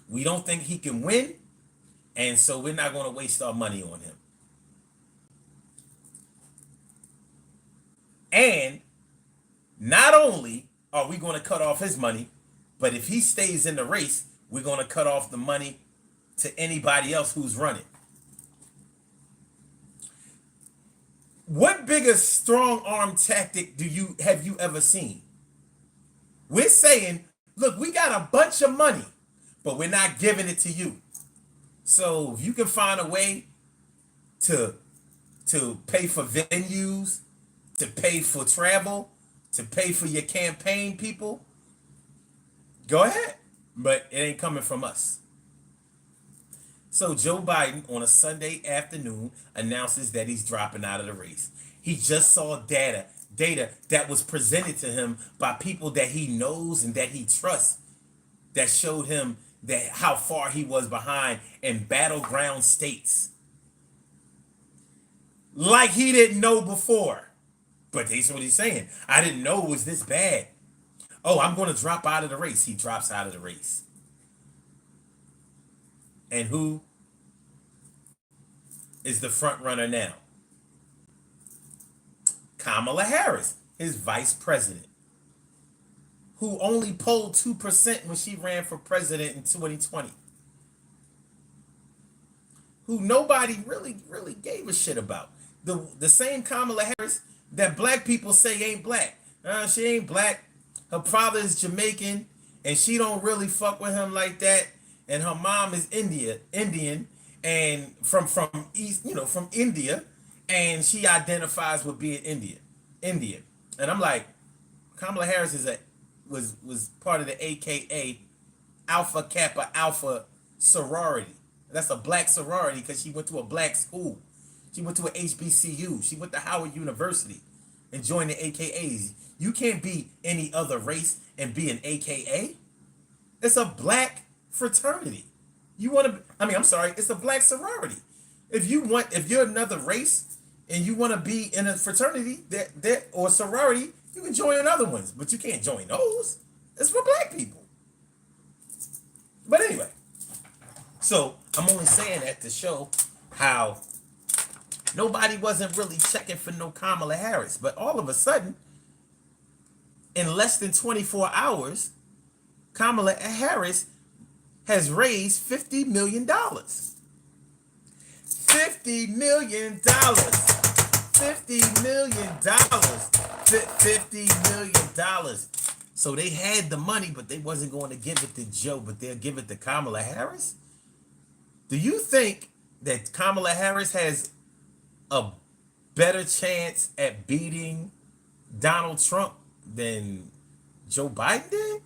We don't think he can win, and so we're not going to waste our money on him. And not only are we going to cut off his money, but if he stays in the race, we're going to cut off the money to anybody else who's running. What bigger strong arm tactic have you ever seen? We're saying, look, we got a bunch of money, but we're not giving it to you. So if you can find a way to pay for venues, to pay for travel, to pay for your campaign people, go ahead. But it ain't coming from us. So Joe Biden on a Sunday afternoon announces that he's dropping out of the race. He just saw data that was presented to him by people that he knows and that he trusts, that showed him that how far he was behind in battleground states. Like he didn't know before. But that's what he's saying. I didn't know it was this bad. Oh, I'm going to drop out of the race. He drops out of the race. And who is the front runner now? Kamala Harris, his vice president, who only polled 2% when she ran for president in 2020. Who nobody really gave a shit about. The same Kamala Harris that black people say ain't black. She ain't black. Her father is Jamaican, and she don't really fuck with him like that. And her mom is Indian, and from India, and she identifies with being Indian. And I'm like, Kamala Harris was part of the AKA Alpha Kappa Alpha sorority. That's a black sorority because she went to a black school. She went to a HBCU. She went to Howard University and joined the AKAs. You can't be any other race and be an AKA. It's a black fraternity. It's a black sorority. If you're another race and you want to be in a fraternity or sorority, you can join other ones, but you can't join those. It's for black people. But anyway, so I'm only saying that to show how nobody wasn't really checking for no Kamala Harris. But all of a sudden, in less than 24 hours, Kamala Harris has raised $50 million. $50 million. $50 million. $50 million. So they had the money, but they wasn't going to give it to Joe, but they'll give it to Kamala Harris? Do you think that Kamala Harris has a better chance at beating Donald Trump than Joe Biden did?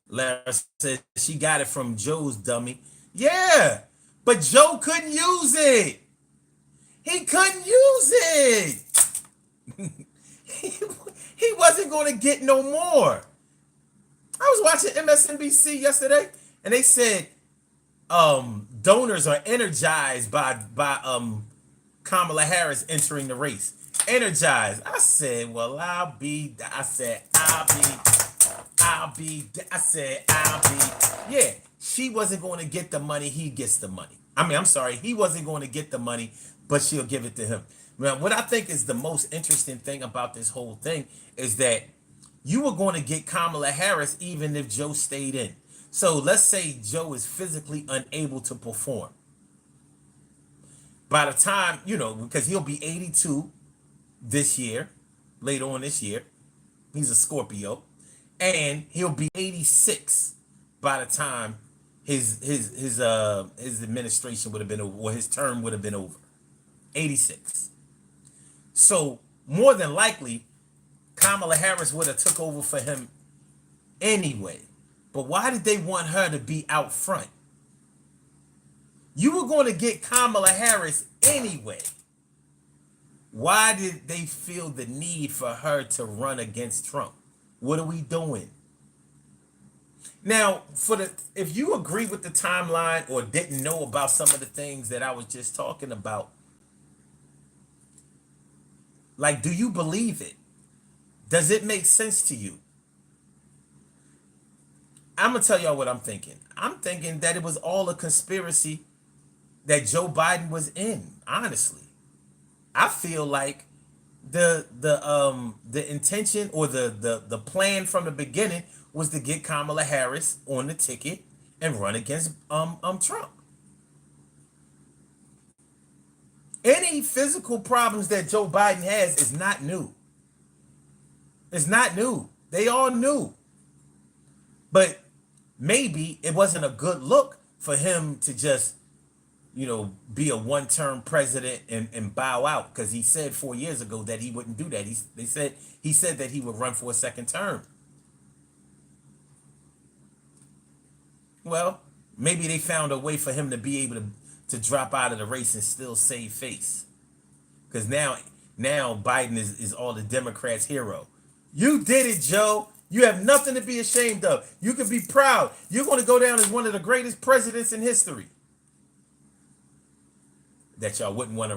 Lara said she got it from Joe's dummy. Yeah, but Joe couldn't use it. He couldn't use it. he wasn't going to get no more. I was watching MSNBC yesterday, and they said donors are energized by Kamala Harris entering the race. Energized. I said, well, I'll be. Yeah, she wasn't going to get the money. He gets the money. He wasn't going to get the money, but she'll give it to him. Now, what I think is the most interesting thing about this whole thing is that you were going to get Kamala Harris even if Joe stayed in. So let's say Joe is physically unable to perform. By the time, because he'll be 82 this year, later on this year. He's a Scorpio. And he'll be 86 by the time his administration would have been over, or his term would have been over. 86. So more than likely, Kamala Harris would have took over for him anyway. But why did they want her to be out front? You were going to get Kamala Harris anyway. Why did they feel the need for her to run against Trump? What are we doing? Now, if you agree with the timeline or didn't know about some of the things that I was just talking about, like, do you believe it? Does it make sense to you? I'm going to tell y'all what I'm thinking. I'm thinking that it was all a conspiracy that Joe Biden was in, honestly. I feel like the intention or the plan from the beginning was to get Kamala Harris on the ticket and run against Trump. Any physical problems that Joe Biden has is not new. It's not new. They all knew. But maybe it wasn't a good look for him to just, be a one-term president and bow out, because he said 4 years ago that he wouldn't do that. He said that he would run for a second term. Well, maybe they found a way for him to be able to drop out of the race and still save face. Because now Biden is all the Democrats' hero. You did it, Joe. You have nothing to be ashamed of. You can be proud. You're going to go down as one of the greatest presidents in history. That y'all wouldn't want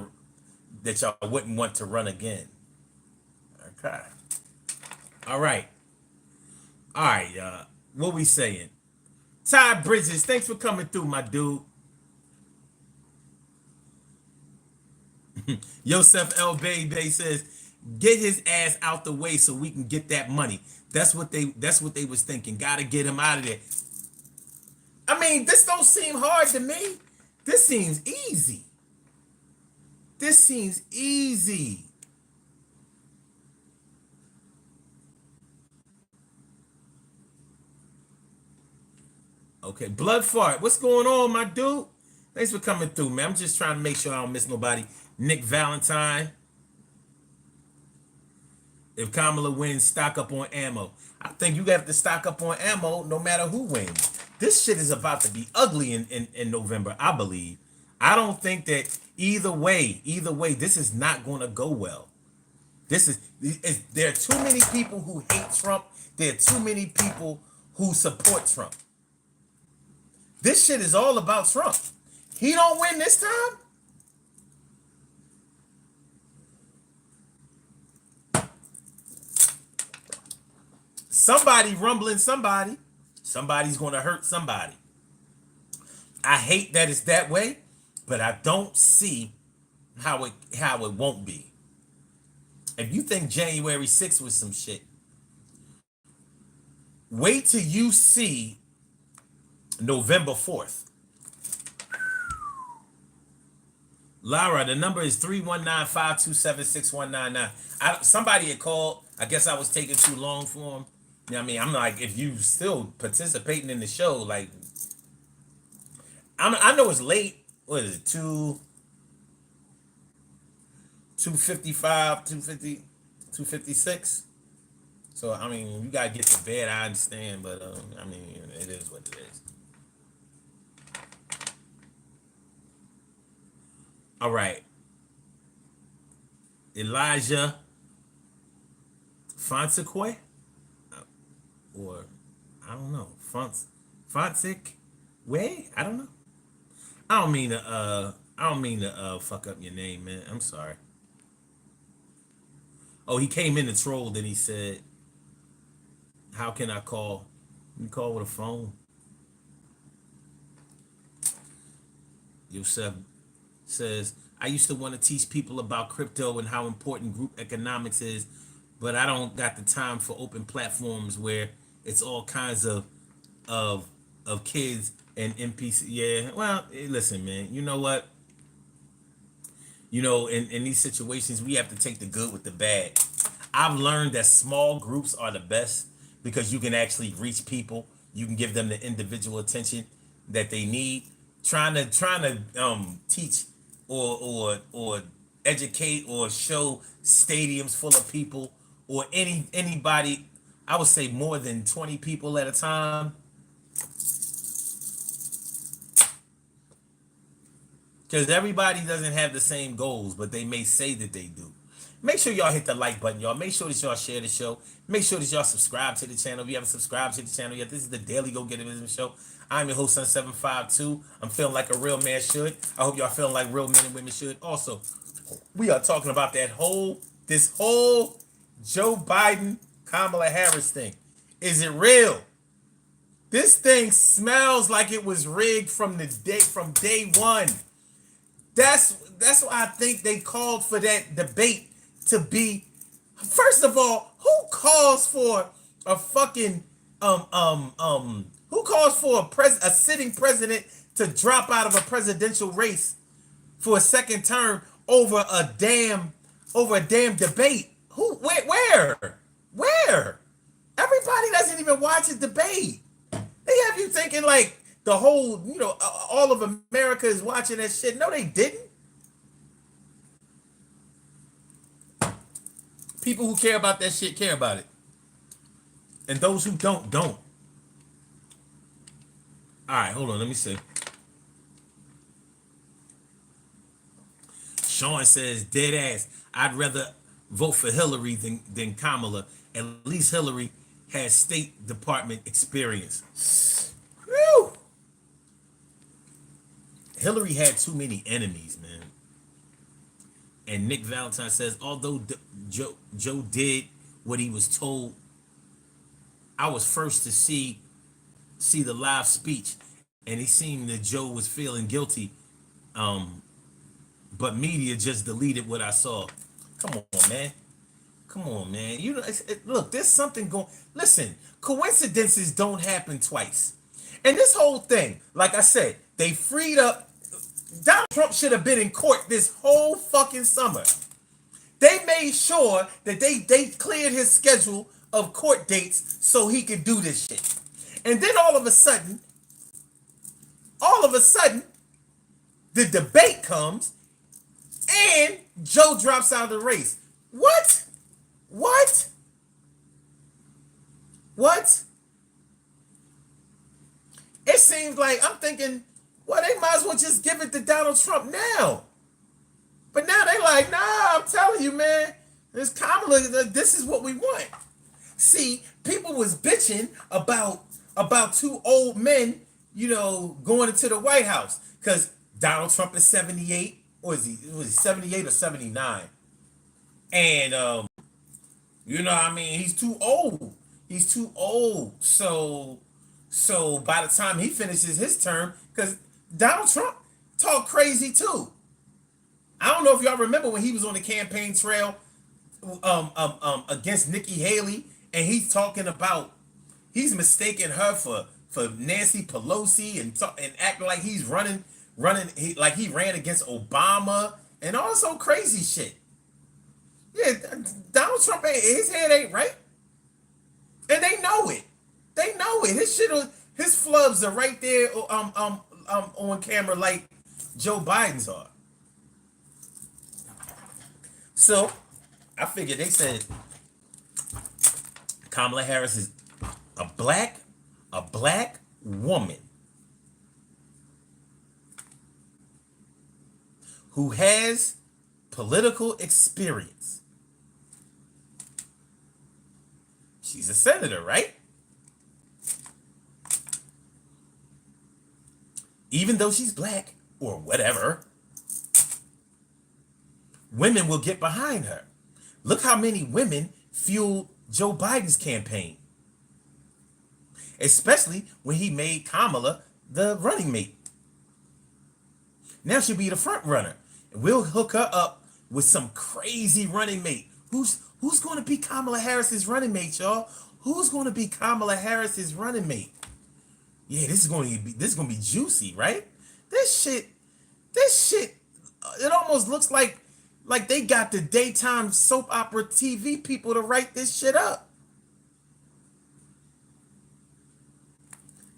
to run again. Okay. All right. What we saying? Ty Bridges, thanks for coming through, my dude. Yosef El Bebe says, get his ass out the way so we can get that money. That's what they was thinking. Gotta get him out of there. I mean, this don't seem hard to me. This seems easy. Okay, Blood Fart, what's going on, my dude? Thanks for coming through, man. I'm just trying to make sure I don't miss nobody. Nick Valentine. If Kamala wins, stock up on ammo. I think you have to stock up on ammo no matter who wins. This shit is about to be ugly in November, I believe. I don't think that either way, this is not going to go well. There are too many people who hate Trump. There are too many people who support Trump. This shit is all about Trump. He don't win this time. Somebody rumbling somebody. Somebody's going to hurt somebody. I hate that it's that way, but I don't see how it won't be. If you think January 6th was some shit, wait till you see November 4th. Lara, the number is 319-527-6199. Somebody had called. I guess I was taking too long for him. You know what I mean? I'm like, if you still participating in the show, like, I know it's late. What is it? 2:55, 2:50, 2:56. So, I mean, you got to get to bed. I understand, but, I mean, it is what it is. All right. Elijah Fonseca, or I don't know, Fonsic way? I don't know. I don't mean to fuck up your name, man. I'm sorry. Oh, he came in to troll, then he said, how can I call? You call with a phone. Yosef says, I used to want to teach people about crypto and how important group economics is, but I don't got the time for open platforms where it's all kinds of kids and NPC. Yeah, well, listen, man, you know what? You know, in these situations, we have to take the good with the bad. I've learned that small groups are the best because you can actually reach people. You can give them the individual attention that they need. Trying to teach or educate or show stadiums full of people or anybody, I would say more than 20 people at a time. Because everybody doesn't have the same goals, but they may say that they do. Make sure y'all hit the like button, y'all. Make sure that y'all share the show. Make sure that y'all subscribe to the channel. If you haven't subscribed to the channel yet, this is the Daily Go Get It Business Show. I'm your host, Sun752. I'm feeling like a real man should. I hope y'all feeling like real men and women should. Also, we are talking about this whole Joe Biden, Kamala Harris thing. Is it real? This thing smells like it was rigged from day one. That's why I think they called for that debate to be. First of all, who calls for a fucking who calls for a sitting president to drop out of a presidential race for a second term over a damn debate? Who? Where? Everybody doesn't even watch a debate. They have you thinking like the whole, all of America is watching that shit. No, they didn't. People who care about that shit care about it. And those who don't. All right, hold on. Let me see. Sean says, dead ass, I'd rather vote for Hillary than Kamala. At least Hillary has State Department experience. Whew. Hillary had too many enemies, man. And Nick Valentine says, although Joe did what he was told, I was first to see the live speech, and it seemed that Joe was feeling guilty, but media just deleted what I saw. Come on, man. Look, there's something going. Listen, coincidences don't happen twice. And this whole thing, like I said, they freed up. Donald Trump should have been in court this whole fucking summer. They made sure that they cleared his schedule of court dates so he could do this shit. And then all of a sudden, the debate comes and Joe drops out of the race. What? It seems like I'm thinking, well, they might as well just give it to Donald Trump now. But now they like, nah, I'm telling you, man, this Kamala, this is what we want. See, people was bitching about two old men, going into the White House. Because Donald Trump is 78, or was he 78 or 79? And, he's too old. So by the time he finishes his term, because Donald Trump talked crazy too. I don't know if y'all remember when he was on the campaign trail against Nikki Haley, and he's talking about mistaking her for Nancy Pelosi and acting like he's running like he ran against Obama and all this old crazy shit. Yeah, Donald Trump, his head ain't right, and they know it. His flubs are right there on camera like Joe Biden's are. So I figured they said Kamala Harris is a black woman who has political experience. She's a senator, right? Even though she's black or whatever, women will get behind her. Look how many women fueled Joe Biden's campaign, especially when he made Kamala the running mate. Now she'll be the front runner. And we'll hook her up with some crazy running mate. Who's going to be Kamala Harris's running mate, y'all? Who's going to be Kamala Harris's running mate? Yeah, this is going to be juicy, right? This shit, it almost looks like they got the daytime soap opera TV people to write this shit up.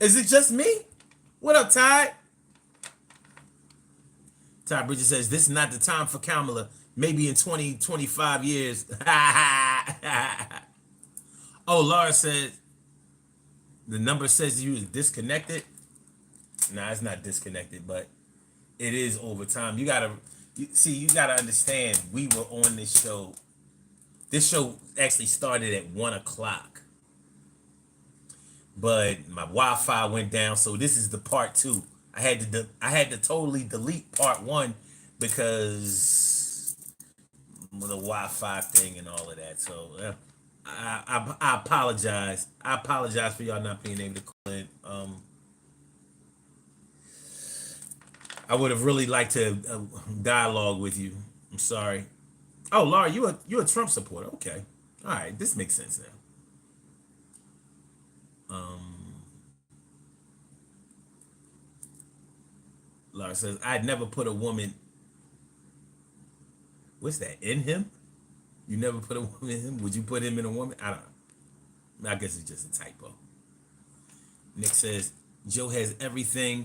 Is it just me? What up, Ty? Ty Bridges says, this is not the time for Kamala. Maybe in 20, 25 years. Oh, Laura said the number says you is disconnected. Nah, it's not disconnected, but it is over time. You gotta you gotta understand. We were on this show. This show actually started at 1 o'clock, but my Wi-Fi went down, so this is the part 2. I had to totally delete part 1 because the Wi-Fi thing and all of that. So I apologize. I apologize for y'all not being able to call in. I would have really liked to dialogue with you. I'm sorry. Oh, Laura, you a Trump supporter? Okay, all right, this makes sense now. Laura says I'd never put a woman. What's that in him? You never put a woman in him? Would you put him in a woman? I don't know. I guess it's just a typo. Nick says Joe has everything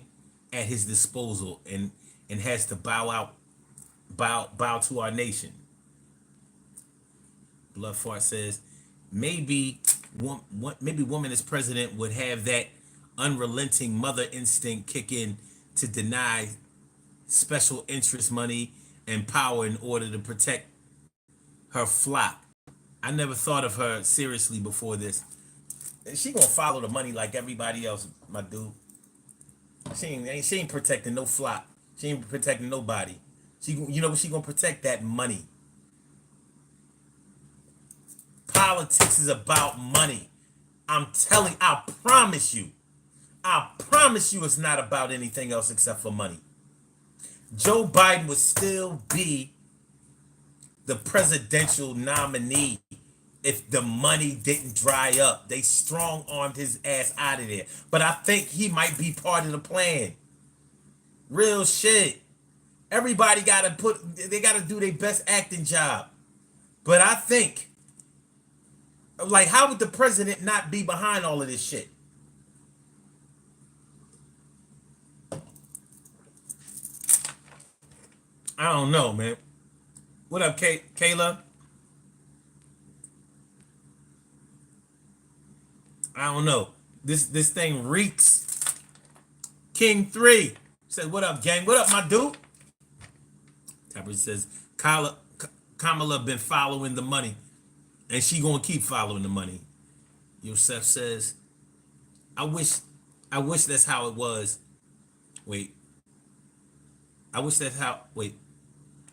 at his disposal and has to bow to our nation. Bloodfart says maybe woman as president would have that unrelenting mother instinct kick in to deny special interest money and power in order to protect her flock. I never thought of her seriously before this. She gonna follow the money like everybody else, my dude. She ain't protecting no flock. She ain't protecting nobody. You know what she gonna protect? That money. Politics is about money. I promise you it's not about anything else except for money. Joe Biden would still be the presidential nominee if the money didn't dry up. They strong-armed his ass out of there. But I think he might be part of the plan. Real shit. Everybody gotta do their best acting job. But I think, like, how would the president not be behind all of this shit? I don't know, man. What up, Kayla? I don't know. This thing reeks. King 3 said, "What up, gang? What up, my dude?" Tapper says, Kamala been following the money, and she gonna keep following the money. Yosef says, I wish that's how it was. Wait.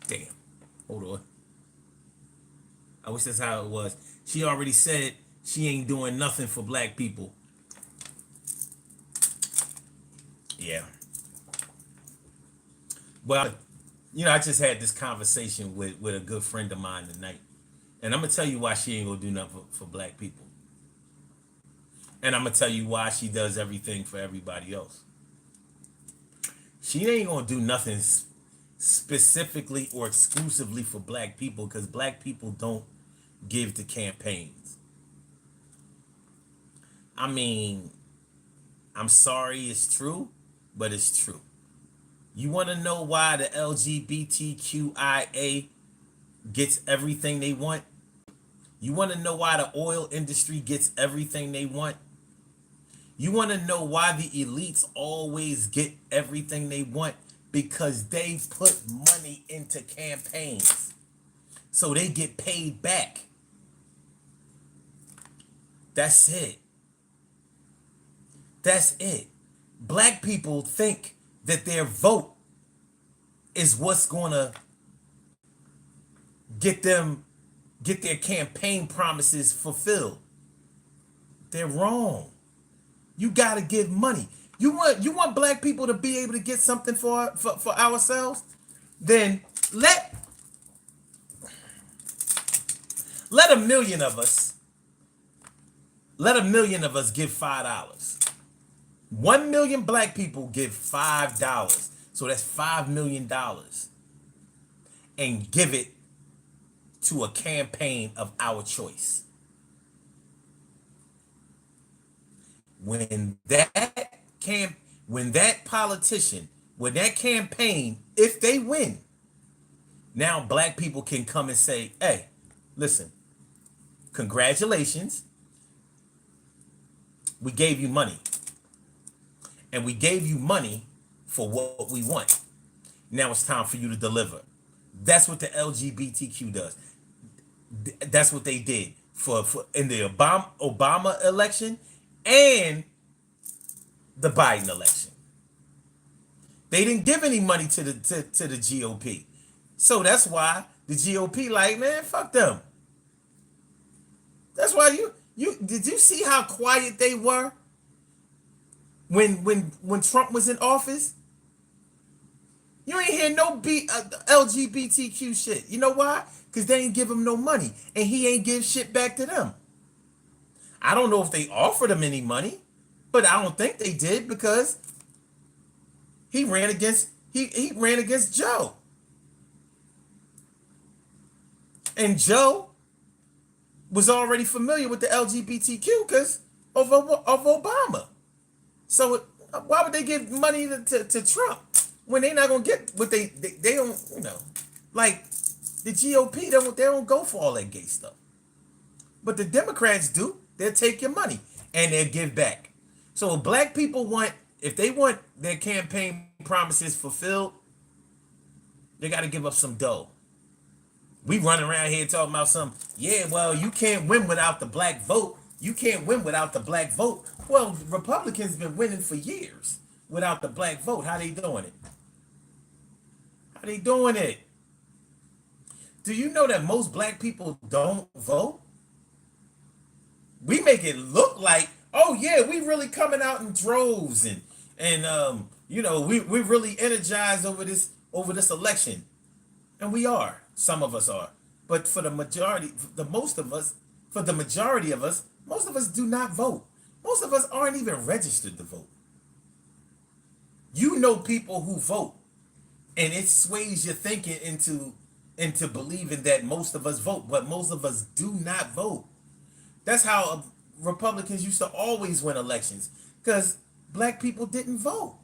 Damn. Hold on. I wish that's how it was. She already said she ain't doing nothing for black people. Yeah. Well, I just had this conversation with a good friend of mine tonight. And I'm going to tell you why she ain't going to do nothing for black people. And I'm going to tell you why she does everything for everybody else. She ain't going to do nothing specifically or exclusively for black people because black people don't give to campaigns. I mean, I'm sorry it's true, but it's true. You want to know why the LGBTQIA gets everything they want? You want to know why the oil industry gets everything they want? You want to know why the elites always get everything they want? Because they put money into campaigns. So they get paid back. That's it. That's it. Black people think that their vote is what's going to get their campaign promises fulfilled. They're wrong. You got to give money. You want black people to be able to get something for ourselves? Then let 1 million of us give $5. 1 million black people give $5. So that's $5 million. And give it to a campaign of our choice. When that campaign, if they win, now black people can come and say, hey, listen, congratulations. We gave you money. And we gave you money for what we want. Now it's time for you to deliver. That's what the LGBTQ does. That's what they did for in the Obama election and the Biden election. They didn't give any money to the GOP. So that's why the GOP like, man, fuck them. That's why you did you see how quiet they were when Trump was in office? You ain't hear no LGBTQ shit. You know why? Because they ain't give him no money. And he ain't give shit back to them. I don't know if they offered him any money, but I don't think they did because he ran against Joe. And Joe was already familiar with the LGBTQ because of Obama. So why would they give money to Trump when they not gonna get what they don't, you know, like the GOP they don't go for all that gay stuff. But the Democrats do. They'll take your money and they'll give back. So if black people if they want their campaign promises fulfilled, they got to give up some dough. We run around here talking about well, you can't win without the black vote. You can't win without the black vote. Well, Republicans been winning for years without the black vote. How they doing it? How they doing it? Do you know that most black people don't vote? We make it look like, oh yeah, we really coming out in droves and you know, we really energized over this election. And we are. Some of us are. But for the majority of us, most of us do not vote. Most of us aren't even registered to vote. You know people who vote, and it sways your thinking into believing that most of us vote, but most of us do not vote. That's how Republicans used to always win elections, because black people didn't vote.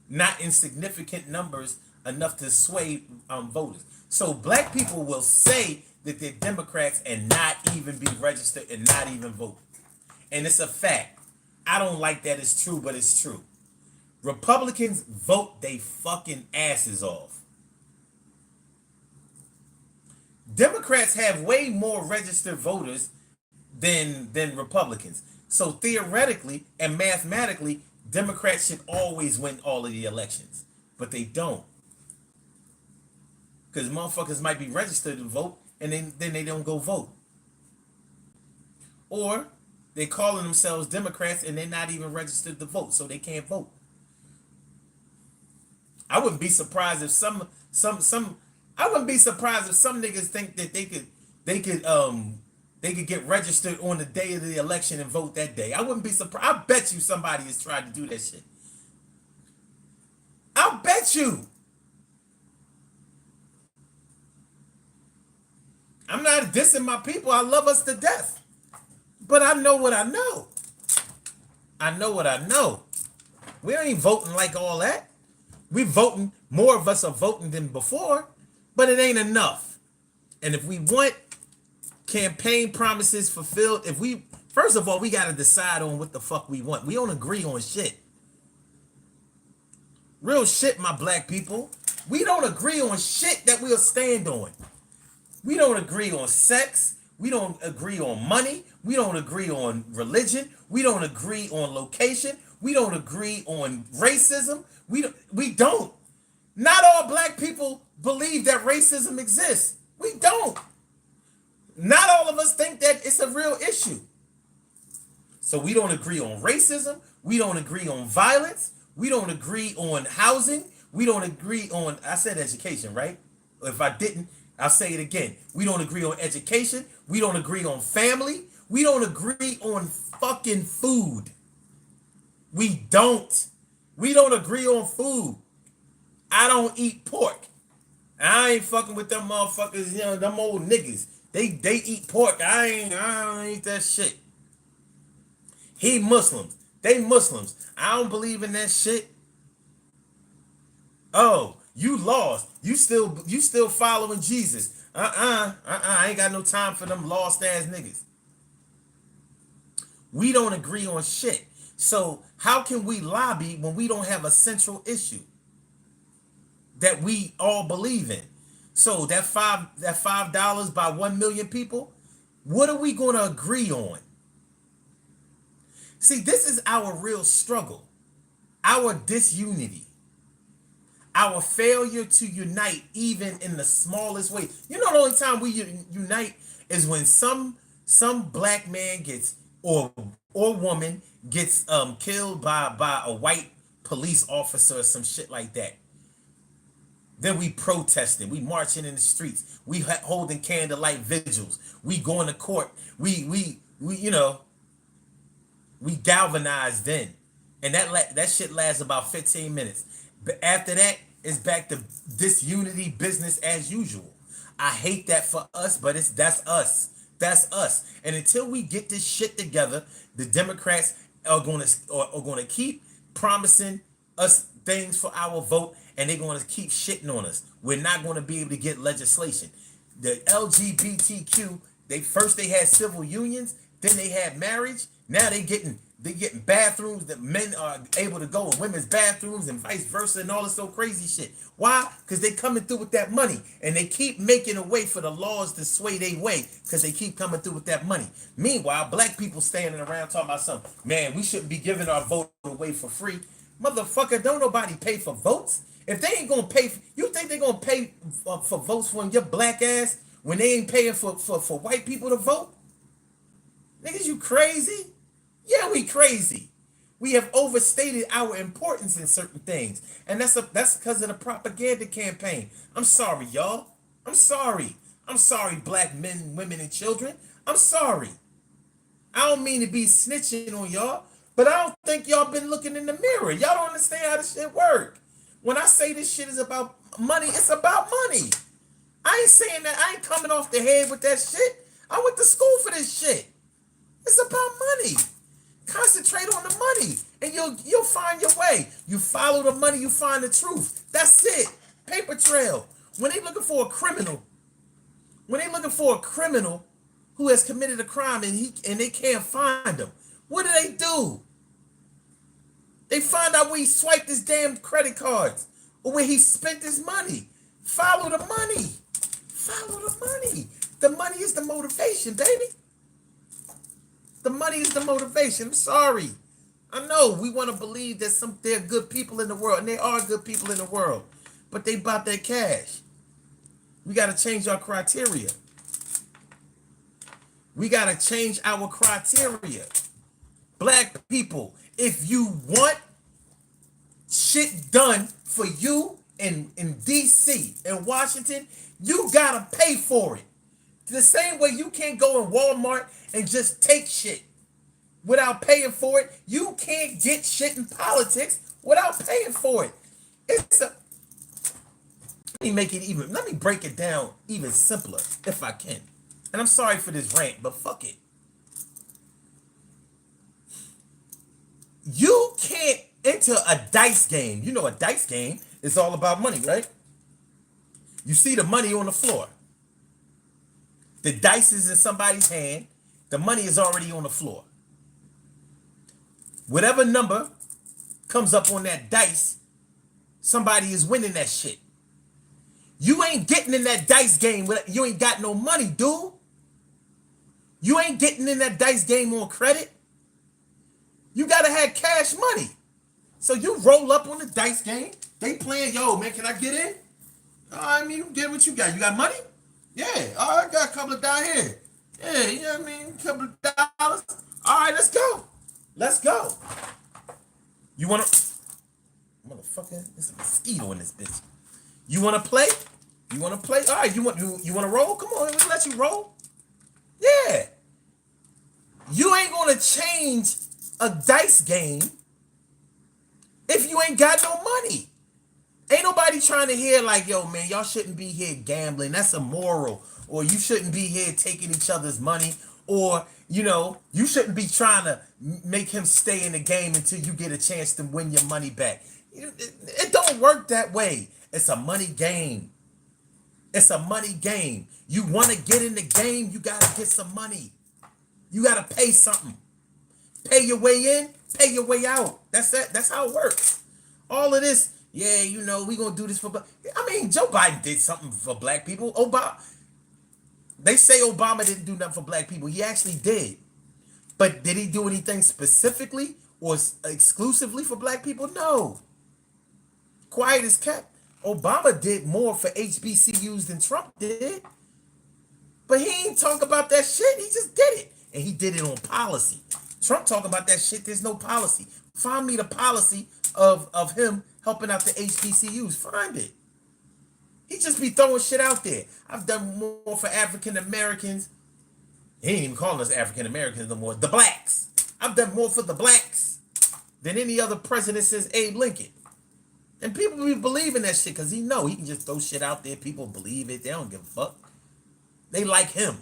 Not in significant numbers enough to sway voters. So black people will say that they're Democrats and not even be registered and not even vote. And it's a fact. I don't like that it's true, but it's true. Republicans vote they fucking asses off. Democrats have way more registered voters than Republicans. So theoretically and mathematically, Democrats should always win all of the elections. But they don't. Because motherfuckers might be registered to vote and then they don't go vote. Or they calling themselves Democrats and they're not even registered to vote, so they can't vote. I wouldn't be surprised if some niggas think that they could get registered on the day of the election and vote that day. I wouldn't be surprised. I bet you somebody has tried to do that shit. I'll bet you. I'm not dissing my people. I love us to death. But I know what I know. I know what I know. We ain't voting like all that. We voting, more of us are voting than before, but it ain't enough. And if we want campaign promises fulfilled, first of all, we got to decide on what the fuck we want. We don't agree on shit. Real shit, my black people. We don't agree on shit that we'll stand on. We don't agree on sex. We don't agree on money. We don't agree on religion. We don't agree on location. We don't agree on racism. We don't. Not all black people believe that racism exists. We don't. Not all of us think that it's a real issue. So we don't agree on racism. We don't agree on violence. We don't agree on housing. We don't agree on, I said education, right? If I didn't, I'll say it again. We don't agree on education. We don't agree on family. We don't agree on fucking food. We don't. We don't agree on food. I don't eat pork. I ain't fucking with them motherfuckers, you know, them old niggas. They eat pork. I don't eat that shit. He Muslims. They Muslims. I don't believe in that shit. Oh, you lost. You still following Jesus. I ain't got no time for them lost ass niggas. We don't agree on shit. So how can we lobby when we don't have a central issue that we all believe in? So that $5 by 1 million people, what are we going to agree on? See, this is our real struggle, our disunity, our failure to unite even in the smallest way. You know, the only time we unite is when some black man gets or woman gets killed by a white police officer or some shit like that. Then we protesting, we marching in the streets, we holding candlelight vigils, we going to court, we galvanize then, and that shit lasts about 15 minutes. But after that, it's back to disunity, business as usual. I hate that for us, but that's us. That's us. And until we get this shit together, the Democrats are going to keep promising us things for our vote, and they're going to keep shitting on us. We're not going to be able to get legislation. The LGBTQ, they had civil unions, then they had marriage. Now they're getting bathrooms that men are able to go in women's bathrooms and vice versa and all this so crazy shit. Why? Because they coming through with that money, and they keep making a way for the laws to sway their way because they keep coming through with that money. Meanwhile, black people standing around talking about something. Man, we shouldn't be giving our vote away for free. Motherfucker, don't nobody pay for votes. If they ain't gonna pay, you think they gonna pay for votes for your black ass when they ain't paying for white people to vote? Niggas, you crazy? Yeah, we crazy. We have overstated our importance in certain things, and that's because of the propaganda campaign. I'm sorry, y'all. I'm sorry. I'm sorry, black men, women, and children. I'm sorry. I don't mean to be snitching on y'all, but I don't think y'all been looking in the mirror. Y'all don't understand how this shit work. When I say this shit is about money, it's about money. I ain't saying that. I ain't coming off the head with that shit. I went to school for this shit. It's about money. Concentrate on the money, and you'll find your way. You follow the money, you find the truth. That's it. Paper trail. When they looking for a criminal who has committed a crime and they can't find him, what do? They find out where he swiped his damn credit cards or where he spent his money. Follow the money. Follow the money. The money is the motivation, baby. The money is the motivation. I'm sorry. I know we want to believe that there are good people in the world, and there are good people in the world, but they bought their cash. We got to change our criteria. We got to change our criteria. Black people, if you want shit done for you in D.C. and Washington, you got to pay for it. The same way you can't go in Walmart and just take shit without paying for it, you can't get shit in politics without paying for it. Let me break it down even simpler if I can. And I'm sorry for this rant, but fuck it. You can't enter a dice game. You know a dice game is all about money, right? You see the money on the floor. The dice is in somebody's hand. The money is already on the floor. Whatever number comes up on that dice, somebody is winning that shit. You ain't getting in that dice game. You ain't got no money, dude. You ain't getting in that dice game on credit. You gotta have cash money. So you roll up on the dice game. They playing, yo, man, can I get in? I mean, you get what you got. You got money? Yeah. All right, I got a couple of down here. Yeah, you know what I mean? A couple of dollars. All right, let's go. Let's go. You wanna... Motherfucker, there's a mosquito in this bitch. You wanna play? You wanna play? All right, you wanna roll? Come on, we'll let you roll. Yeah. You ain't gonna change a dice game if you ain't got no money. Ain't nobody trying to hear like, yo, man, y'all shouldn't be here gambling. That's immoral. Or you shouldn't be here taking each other's money. Or, you know, you shouldn't be trying to make him stay in the game until you get a chance to win your money back. It don't work that way. It's a money game. It's a money game. You want to get in the game, you got to get some money. You got to pay something. Pay your way in, pay your way out. That's it. That's how it works. All of this, yeah, you know, we gonna do this for black. I mean, Joe Biden did something for black people. Obama, they say Obama didn't do nothing for black people. He actually did. But did he do anything specifically or exclusively for black people? No. Quiet as kept. Obama did more for HBCUs than Trump did. But he ain't talk about that shit. He just did it. And he did it on policy. Trump talk about that shit. There's no policy. Find me the policy of him helping out the HBCUs. Find it. He just be throwing shit out there. I've done more for African Americans. He ain't even calling us African Americans no more. The blacks. I've done more for the blacks than any other president since Abe Lincoln. And people be believing that shit because he know he can just throw shit out there. People believe it. They don't give a fuck. They like him.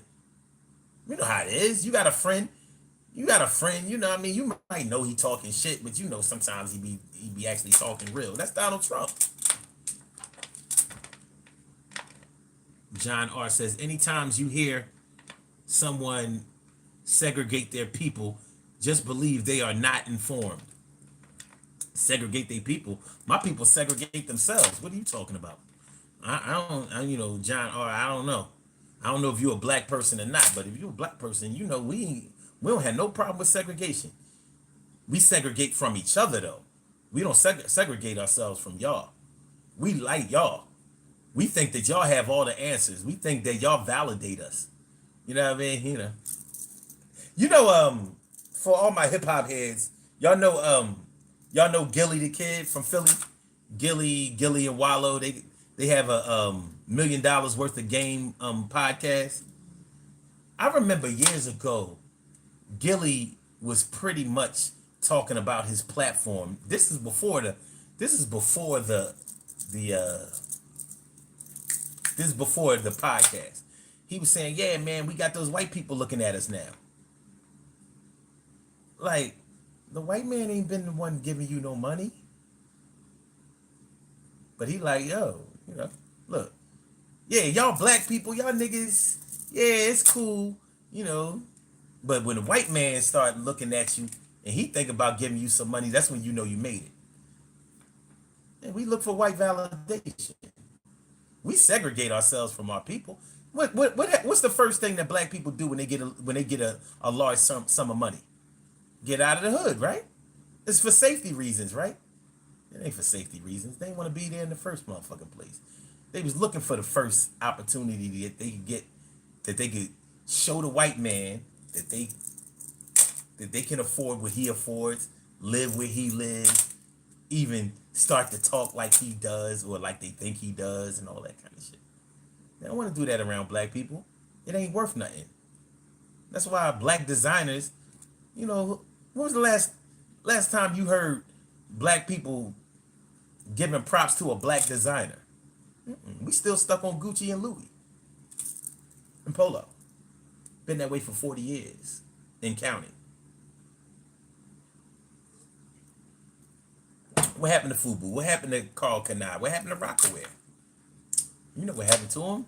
You know how it is. You got a friend. You know what I mean? You might know he talking shit, but you know sometimes he be actually talking real. That's Donald Trump. John R. says, anytime you hear someone segregate their people, just believe they are not informed. Segregate their people? My people segregate themselves. What are you talking about? You know, John R., I don't know. I don't know if you're a black person or not, but if you're a black person, you know, we don't have no problem with segregation. We segregate from each other, though. We don't segregate ourselves from y'all. We like y'all. We think that y'all have all the answers. We think that y'all validate us. You know what I mean? You know, for all my hip hop heads, y'all know Gilly the Kid from Philly. Gilly and Wallow, they have a $1 million worth of game podcast. I remember years ago, Gilly was pretty much talking about his platform. This is before the podcast. He was saying, yeah, man, we got those white people looking at us now. Like, the white man ain't been the one giving you no money. But he like, yo, you know, look, yeah, y'all black people, y'all niggas, yeah, it's cool, you know. But when the white man start looking at you and he think about giving you some money, that's when you know you made it. And we look for white validation. We segregate ourselves from our people. What's the first thing that black people do when they get a large sum of money? Get out of the hood, right? It's for safety reasons, right? It ain't for safety reasons. They want to be there in the first motherfucking place. They was looking for the first opportunity that they could get, that they could show the white man that they can afford what he affords, live where he lives, even start to talk like he does or like they think he does and all that kind of shit. They don't want to do that around black people. It ain't worth nothing. That's why black designers, you know, when was the last time you heard black people giving props to a black designer? We still stuck on Gucci and Louis and Polo. Been that way for 40 years and counting. What happened to Fubu? What happened to Carl Kanai? What happened to Rockaware? You know what happened to him?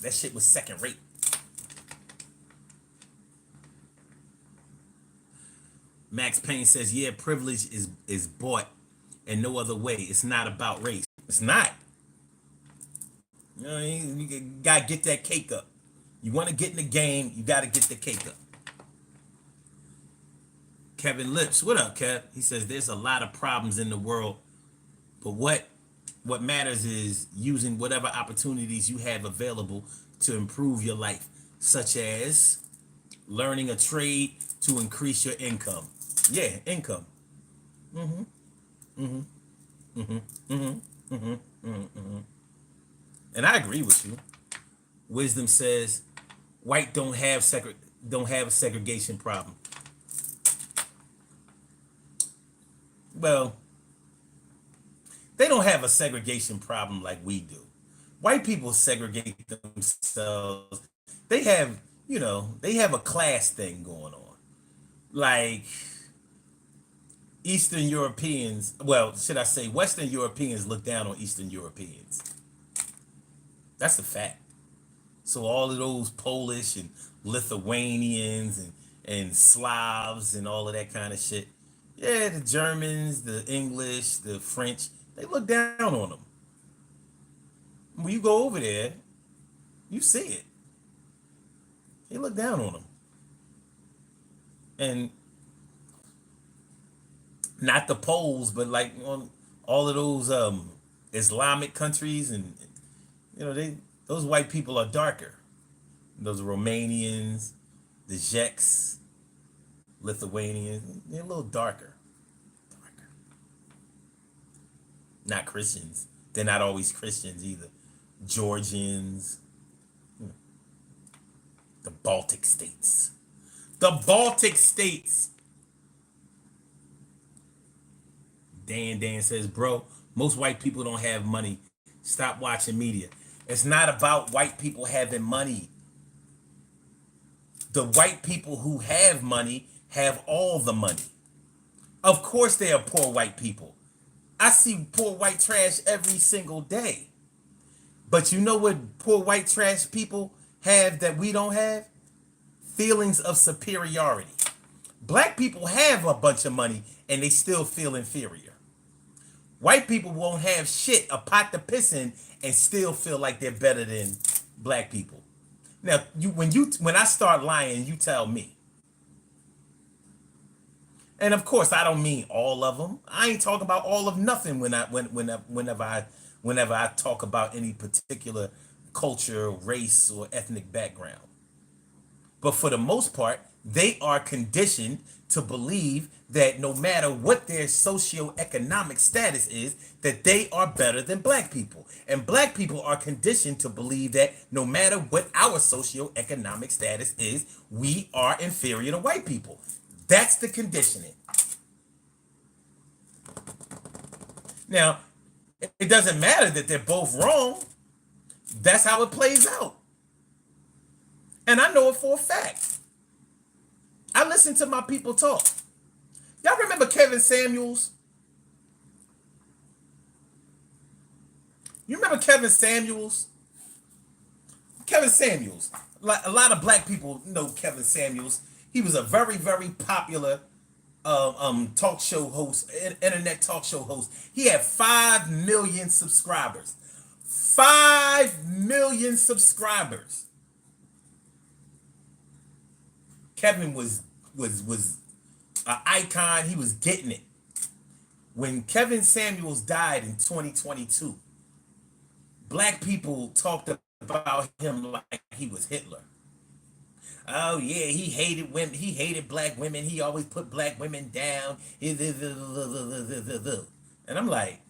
That shit was second rate. Max Payne says, yeah, privilege is bought and no other way. It's not about race. It's not. You know, you gotta get that cake up. You want to get in the game, you gotta get the cake up. Kevin Lips, what up, Kev? He says there's a lot of problems in the world, but what matters is using whatever opportunities you have available to improve your life, such as learning a trade to increase your income. Yeah, income. And I agree with you. Wisdom says white don't have a segregation problem. Well, they don't have a segregation problem like we do. White people segregate themselves. They have, you know, they have a class thing going on. Like Eastern Europeans, well, should I say Western Europeans look down on Eastern Europeans. That's a fact. So all of those Polish and Lithuanians and and Slavs and all of that kind of shit. Yeah, the Germans, the English, the French, they look down on them. When you go over there, you see it. They look down on them. And not the Poles, but like on all of those Islamic countries, and they those white people are darker. Those Romanians, the Czechs, Lithuanians, they're a little darker. Darker. Not Christians. They're not always Christians either. Georgians, the Baltic states. The Baltic states. Dan says, bro, most white people don't have money. Stop watching media. It's not about white people having money. The white people who have money have all the money. Of course there are poor white people. I see poor white trash every single day. But you know what poor white trash people have that we don't have? Feelings of superiority. Black people have a bunch of money and they still feel inferior. White people won't have shit, a pot to piss in, and still feel like they're better than black people. Now, when I start lying, you tell me. And of course, I don't mean all of them. I ain't talking about all of nothing whenever I talk about any particular culture, race, or ethnic background. But for the most part, they are conditioned to believe that no matter what their socioeconomic status is, that they are better than black people. And black people are conditioned to believe that no matter what our socioeconomic status is, we are inferior to white people. That's the conditioning. Now, it doesn't matter that they're both wrong. That's how it plays out. And I know it for a fact. I listen to my people talk. Y'all remember Kevin Samuels? You remember Kevin Samuels? Kevin Samuels. A lot of black people know Kevin Samuels. He was a very, very popular talk show host, internet talk show host. He had 5 million subscribers. 5 million subscribers. Kevin was an icon. He was getting it. When Kevin Samuels died in 2022, black people talked about him like he was Hitler. Oh yeah, he hated women. He hated black women. He always put black women down. And I'm like,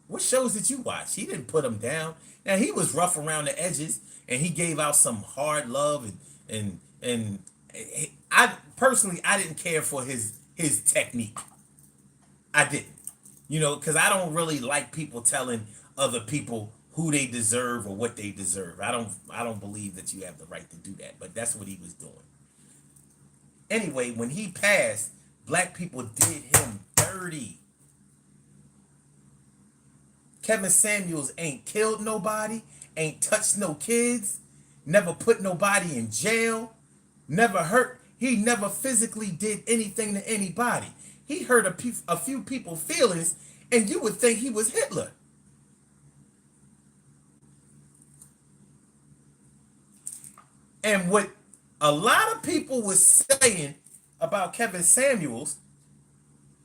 what shows did you watch? He didn't put them down. Now he was rough around the edges, and he gave out some hard love, and I personally I didn't care for his technique. I didn't, because I don't really like people telling other people who they deserve or what they deserve. I don't believe that you have the right to do that, but that's what he was doing. Anyway, when he passed, black people did him dirty. Kevin Samuels ain't killed nobody, ain't touched no kids, never put nobody in jail, never hurt. He never physically did anything to anybody. He hurt a few people's feelings, and you would think he was Hitler. And what a lot of people was saying about Kevin Samuels,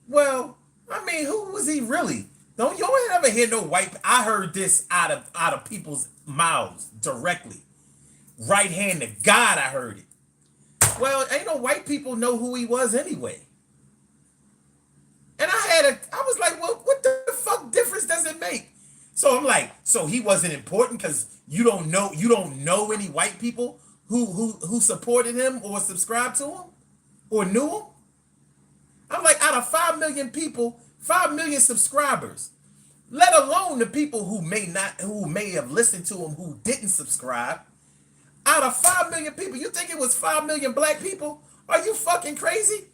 well, I mean, who was he really? Don't you ever hear no white? I heard this out of people's mouths directly, right hand to God. I heard it. Well, ain't no white people know who he was anyway. And I was like, well, what the fuck difference does it make? So I'm like, so he wasn't important because you don't know any white people who supported him or subscribed to him or knew him. I'm like, out of 5 million people, 5 million subscribers, let alone the people who may have listened to him who didn't subscribe. Out of 5 million people, you think it was 5 million black people? Are you fucking crazy?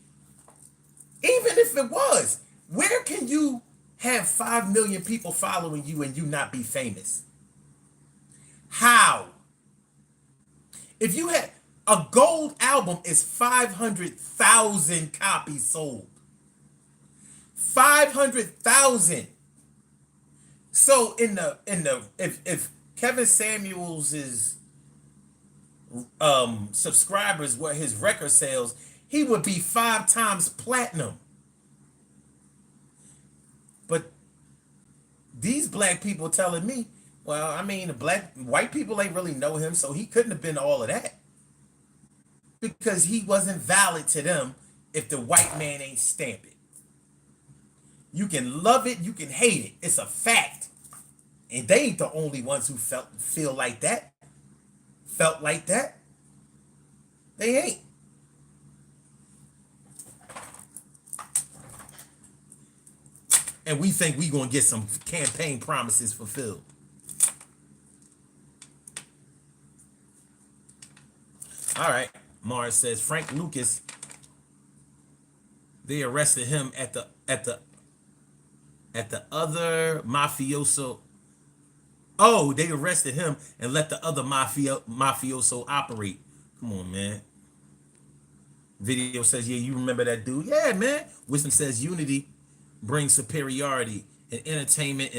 Even if it was, where can you have 5 million people following you and you not be famous? How? If you had, A gold album is 500,000 copies sold. 500,000. So if Kevin Samuels's subscribers were his record sales, he would be 5 times platinum. But these black people telling me, well, I mean, white people ain't really know him, so he couldn't have been all of that. Because he wasn't valid to them if the white man ain't stamp it. You can love it, you can hate it. It's a fact. And they ain't the only ones who feel like that. Felt like that. They ain't. And we think we gonna get some campaign promises fulfilled. All right. Mars says Frank Lucas, they arrested him at the other mafioso. Oh, they arrested him and let the other mafioso operate. Come on, man. Video says, yeah, you remember that dude? Yeah, man. Wisdom says unity brings superiority, and entertainment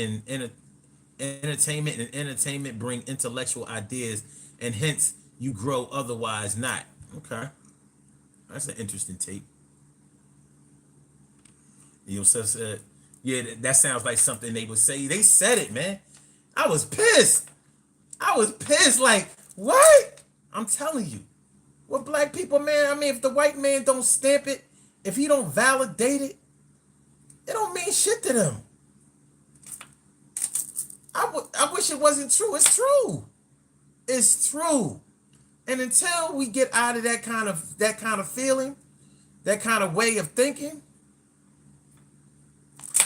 bring intellectual ideas, and hence you grow, otherwise not. Okay, that's an interesting take. Yosef said, yeah, that sounds like something they would say. They said it, man. I was pissed. Like, what? I'm telling you. What black people, man, I mean, if the white man don't stamp it, if he don't validate it, it don't mean shit to them. I wish it wasn't true. It's true. It's true. And until we get out of that kind of feeling, that kind of way of thinking,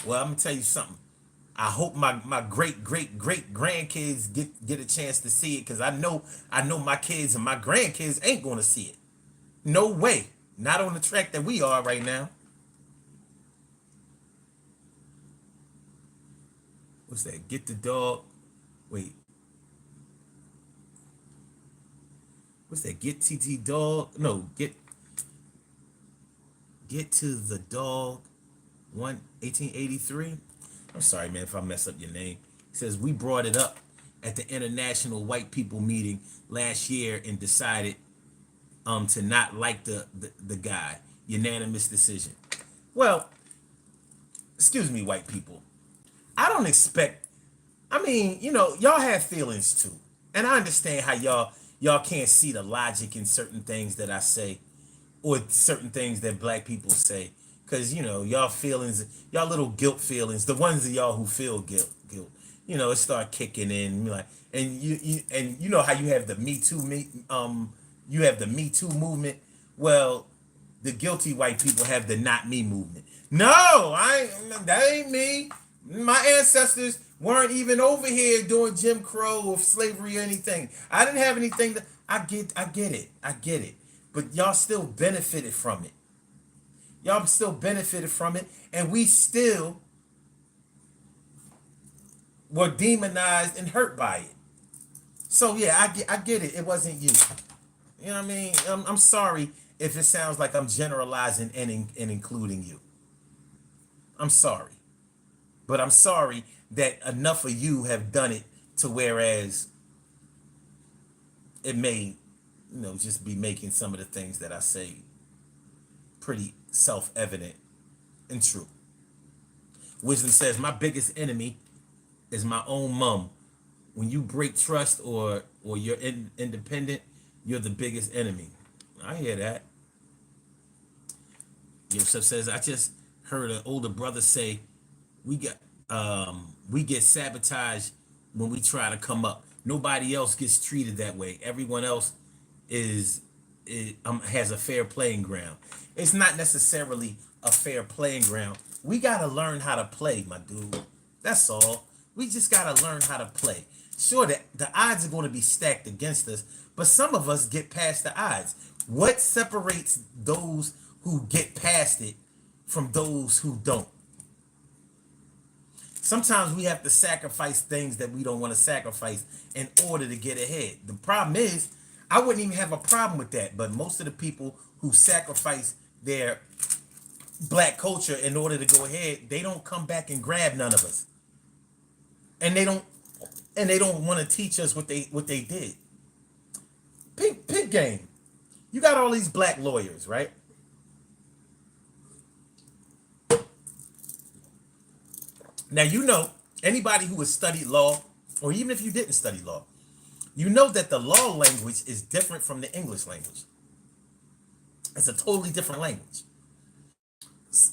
well, I'm gonna tell you something. I hope my great grandkids get a chance to see it, because I know my kids and my grandkids ain't gonna see it. No way. Not on the track that we are right now. What's that? Get the dog. Wait. What's that? Get TT dog? No, get to the dog. 1883. I'm sorry, man, if I mess up your name. It says we brought it up at the International White People meeting last year and decided to not like the guy. Unanimous decision. Well, excuse me, white people. I don't expect. I mean, y'all have feelings too, and I understand how y'all can't see the logic in certain things that I say, or certain things that black people say, because y'all feelings, y'all little guilt feelings, the ones of y'all who feel guilt, it start kicking in, like, and you know how you have the Me Too movement. Well, the guilty white people have the Not Me movement. No, that ain't me. My ancestors weren't even over here doing Jim Crow or slavery or anything. I didn't have anything that I get it. But y'all still benefited from it. And we still were demonized and hurt by it. So yeah, I get it. It wasn't you. You know what I mean? I'm sorry if it sounds like I'm generalizing and including you. I'm sorry. But I'm sorry that enough of you have done it to whereas it may, just be making some of the things that I say pretty self-evident and true. Wisdom says, my biggest enemy is my own mom. When you break trust or you're independent, you're the biggest enemy. I hear that. Yosef says, I just heard an older brother say, we get sabotaged when we try to come up. Nobody else gets treated that way. Everyone else has a fair playing ground. It's not necessarily a fair playing ground. We gotta learn how to play, my dude. That's all. We just gotta learn how to play. Sure, the odds are going to be stacked against us, but some of us get past the odds. What separates those who get past it from those who don't? Sometimes we have to sacrifice things that we don't want to sacrifice in order to get ahead. The problem is, I wouldn't even have a problem with that. But most of the people who sacrifice their black culture in order to go ahead, they don't come back and grab none of us. And they don't want to teach us what they did. Pig game. You got all these black lawyers, right? Now you know anybody who has studied law, or even if you didn't study law, you know that the law language is different from the English language. It's a totally different language.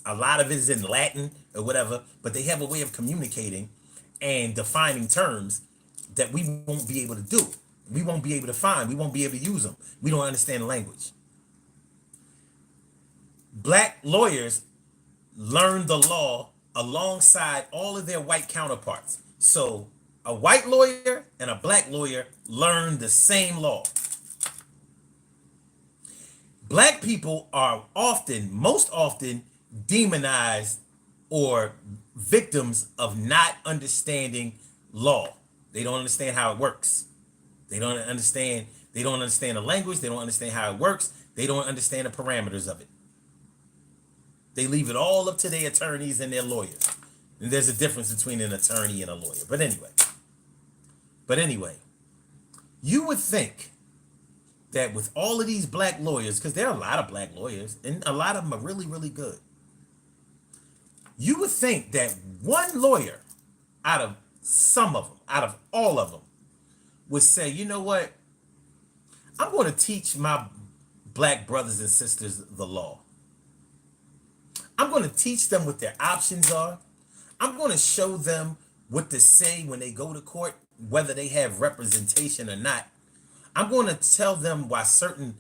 A lot of it is in Latin or whatever, but they have a way of communicating and defining terms that we won't be able to do. We won't be able to find. We won't be able to use them. We don't understand the language. Black lawyers learn the law alongside all of their white counterparts. So a white lawyer and a black lawyer learn the same law. Black people are most often, demonized or victims of not understanding law. They don't understand how it works. They don't understand the language. They don't understand how it works. They don't understand the parameters of it. They leave it all up to their attorneys and their lawyers. And there's a difference between an attorney and a lawyer. But anyway, you would think that with all of these black lawyers, because there are a lot of black lawyers, and a lot of them are really, really good. You would think that one lawyer out of some of them, out of all of them, would say, you know what? I'm going to teach my black brothers and sisters the law. I'm going to teach them what their options are. I'm going to show them what to say when they go to court, whether they have representation or not. I'm going to tell them why certain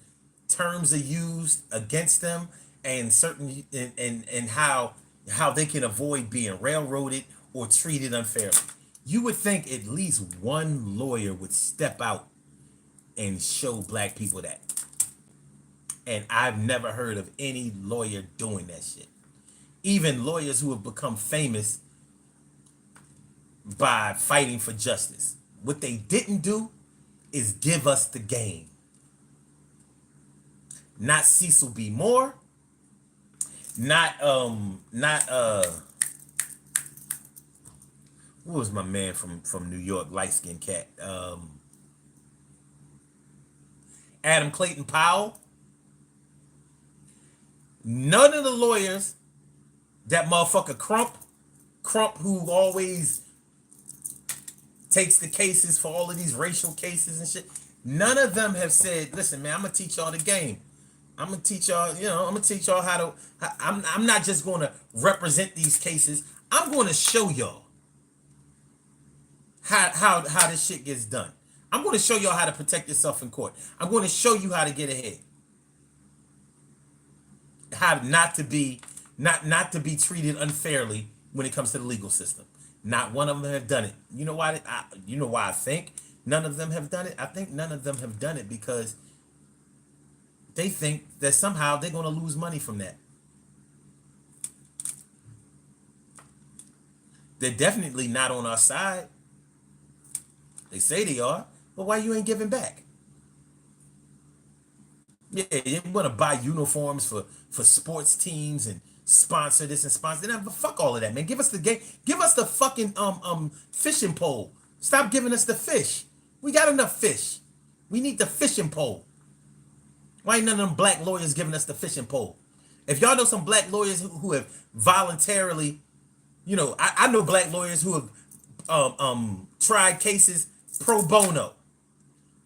terms are used against them and certain and how they can avoid being railroaded or treated unfairly. You would think at least one lawyer would step out and show black people that. And I've never heard of any lawyer doing that shit. Even lawyers who have become famous by fighting for justice. What they didn't do is give us the game. Not Cecil B. Moore. Not who was my man from New York, light-skinned cat? Adam Clayton Powell. None of the lawyers, that motherfucker Crump, who always takes the cases for all of these racial cases and shit, none of them have said, listen, man, I'm going to teach y'all the game. I'm going to teach y'all, I'm going to teach y'all how to, I'm not just going to represent these cases. I'm going to show y'all how this shit gets done. I'm going to show y'all how to protect yourself in court. I'm going to show you how to get ahead. How not to be treated unfairly when it comes to the legal system. Not one of them have done it. You know why? I think none of them have done it. I think none of them have done it because they think that somehow they're going to lose money from that. They're definitely not on our side. They say they are, but why you ain't giving back? Yeah, you want to buy uniforms for sports teams and sponsor this and sponsor that. But fuck all of that, man. Give us the game. Give us the fucking fishing pole. Stop giving us the fish. We got enough fish. We need the fishing pole. Why ain't none of them black lawyers giving us the fishing pole? If y'all know some black lawyers who have voluntarily, I know black lawyers who have tried cases pro bono.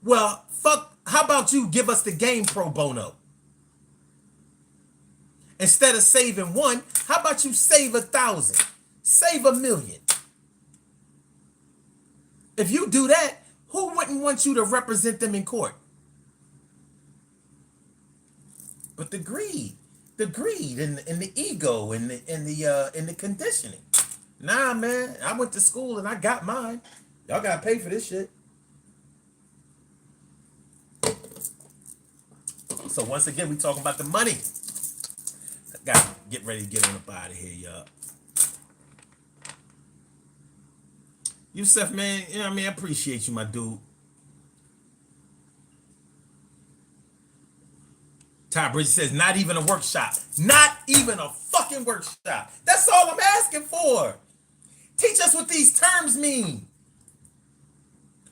Well, fuck. How about you give us the game pro bono? Instead of saving one, how about you save 1,000? Save 1,000,000. If you do that, who wouldn't want you to represent them in court? But the greed and the ego and the conditioning. Nah, man, I went to school and I got mine. Y'all gotta pay for this shit. So once again, we talking about the money. I gotta get ready to get on up out of here, y'all. Yusef, man, I appreciate you, my dude. Ty Bridges says, not even a workshop. Not even a fucking workshop. That's all I'm asking for. Teach us what these terms mean.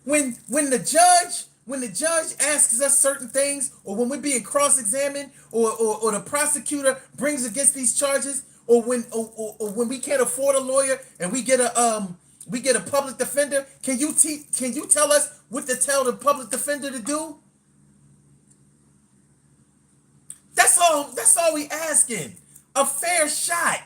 When the judge asks us certain things, or when we're being cross-examined, or the prosecutor brings against these charges, or when we can't afford a lawyer and we get a public defender, can you tell us what to tell the public defender to do? That's all we asking. A fair shot.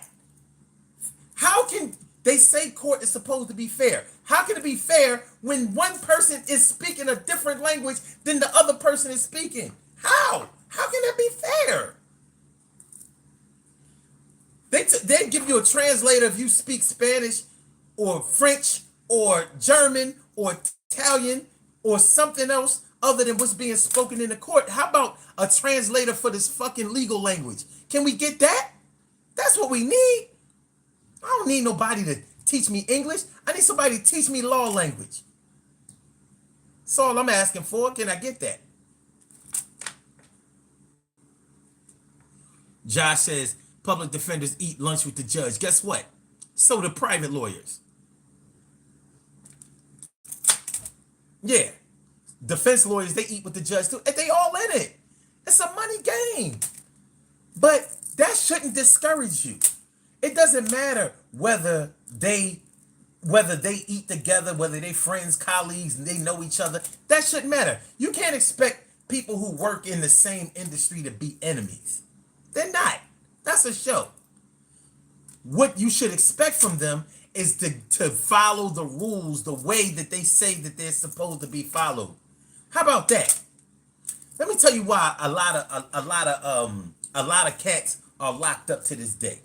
How can they say court is supposed to be fair? How can it be fair when one person is speaking a different language than the other person is speaking? How? How can that be fair? They give you a translator if you speak Spanish or French or German or Italian or something else other than what's being spoken in the court. How about a translator for this fucking legal language? Can we get that? That's what we need. I don't need nobody to teach me English. I need somebody to teach me law language. That's all I'm asking for. Can I get that? Josh says, public defenders eat lunch with the judge. Guess what? So do private lawyers. Yeah. Defense lawyers, they eat with the judge too. And they all in it. It's a money game. But that shouldn't discourage you. It doesn't matter whether they eat together, whether they friends, colleagues, and they know each other. That shouldn't matter. You can't expect people who work in the same industry to be enemies. They're not. That's a show. What you should expect from them is to follow the rules the way that they say that they're supposed to be followed. How about that? Let me tell you why a lot of cats are locked up to this day.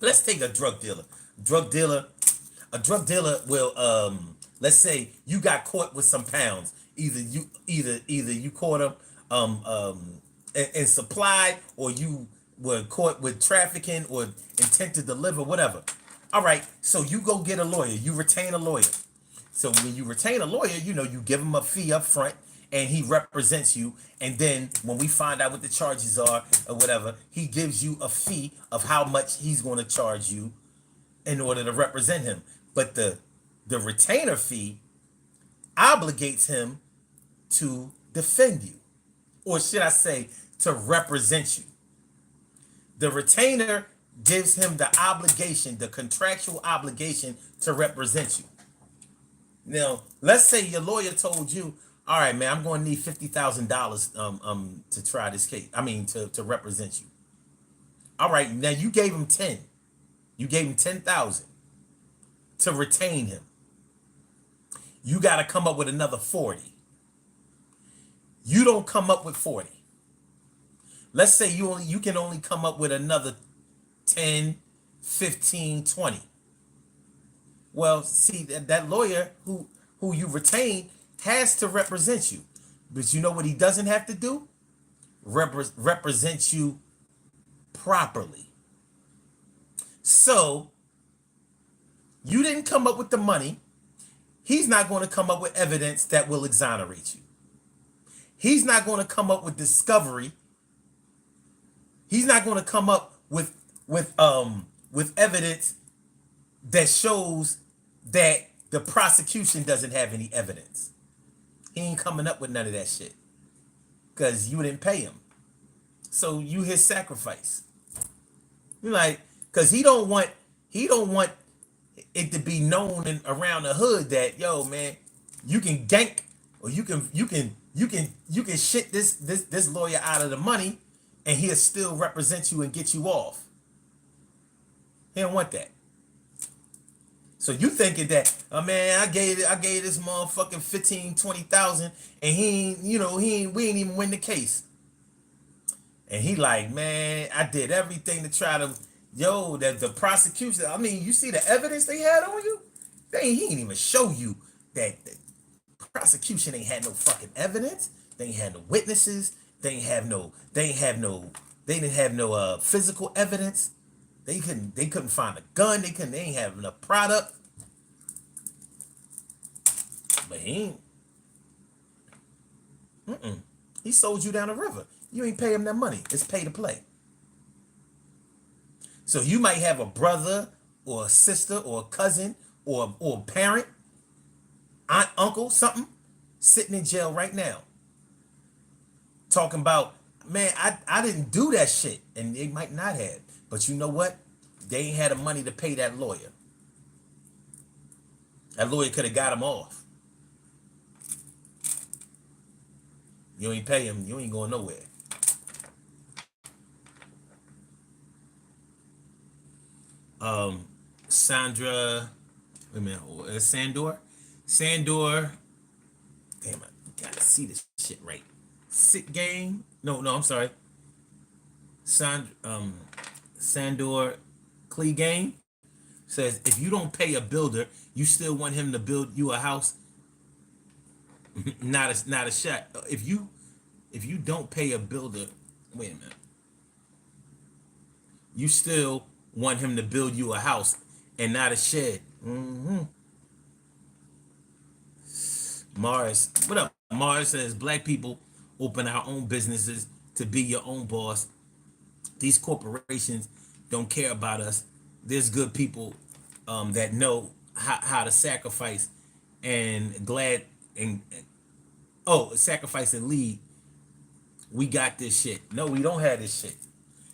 Let's take a drug dealer. A drug dealer will let's say you got caught with some pounds. Either you caught them in supply, or you were caught with trafficking or intent to deliver, whatever. All right, so you go get a lawyer. You retain a lawyer. So when you retain a lawyer, you give him a fee up front, and he represents you. And then when we find out what the charges are or whatever, he gives you a fee of how much he's going to charge you in order to represent him. But the retainer fee obligates him to defend you, or should I say, to represent you. The retainer gives him the obligation, the contractual obligation to represent you. Now, let's say your lawyer told you, all right, man, I'm going to need $50,000 to try this case. I mean, to represent you. All right, now you gave him 10. You gave him 10,000 to retain him. You got to come up with another 40. You don't come up with 40. Let's say you can only come up with another 10, 15, 20. Well, see, that lawyer who you retain has to represent you. But you know what he doesn't have to do? Represent you properly. So, you didn't come up with the money. He's not going to come up with evidence that will exonerate you. He's not going to come up with discovery. He's not going to come up with evidence that shows that the prosecution doesn't have any evidence. He ain't coming up with none of that shit because you didn't pay him. So you his sacrifice. You're like, because he don't want it to be known around the hood that, yo, man, you can gank, or you can shit this lawyer out of the money, and he'll still represent you and get you off. He don't want that. So you thinking that, oh man, I gave this motherfucking 15, 20,000, and we ain't even win the case. And he like, man, I did everything to try to, that the prosecution, I mean, you see the evidence they had on you? He ain't even show you that the prosecution ain't had no fucking evidence. They ain't had no witnesses. They didn't have no physical evidence. They couldn't find a gun. They ain't have enough product. But he sold you down the river. You ain't pay him that money. It's pay to play. So you might have a brother or a sister or a cousin or a parent, aunt, uncle, something, sitting in jail right now. Talking about, man, I didn't do that shit. And they might not have. But you know what? They ain't had the money to pay that lawyer. That lawyer could have got him off. You ain't pay him, you ain't going nowhere. Sandra, wait a minute, Sandor, damn, I gotta see this shit right. Sick game? No, I'm sorry. Sandor Clegane says, if you don't pay a builder, you still want him to build you a house? not a shot. If you don't pay a builder, wait a minute. You still want him to build you a house and not a shed. Mars, what up? Mars says, black people open our own businesses to be your own boss. These corporations don't care about us. There's good people that know how to sacrifice and sacrifice and lead. We got this shit. No, we don't have this shit.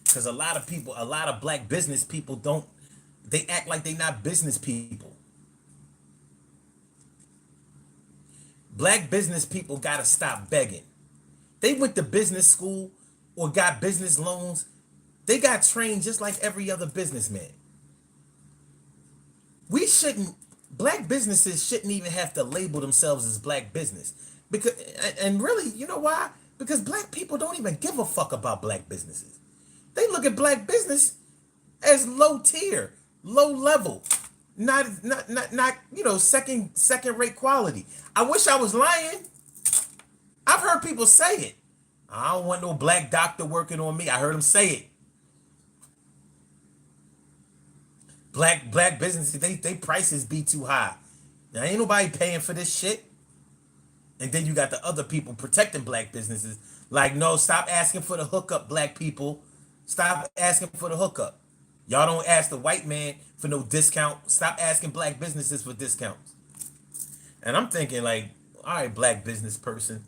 Because a lot of black business people they act like they not business people. Black business people got to stop begging. They went to business school or got business loans. They got trained just like every other businessman. Black businesses shouldn't even have to label themselves as black business. And really, you know why? Because black people don't even give a fuck about black businesses. They look at black business as low tier, low level, not second rate quality. I wish I was lying. I've heard people say it. I don't want no black doctor working on me. I heard them say it. Black businesses, they prices be too high. Now ain't nobody paying for this shit. And then you got the other people protecting black businesses. Like, no, stop asking for the hookup, black people. Stop asking for the hookup. Y'all don't ask the white man for no discount. Stop asking black businesses for discounts. And I'm thinking like, all right, black business person,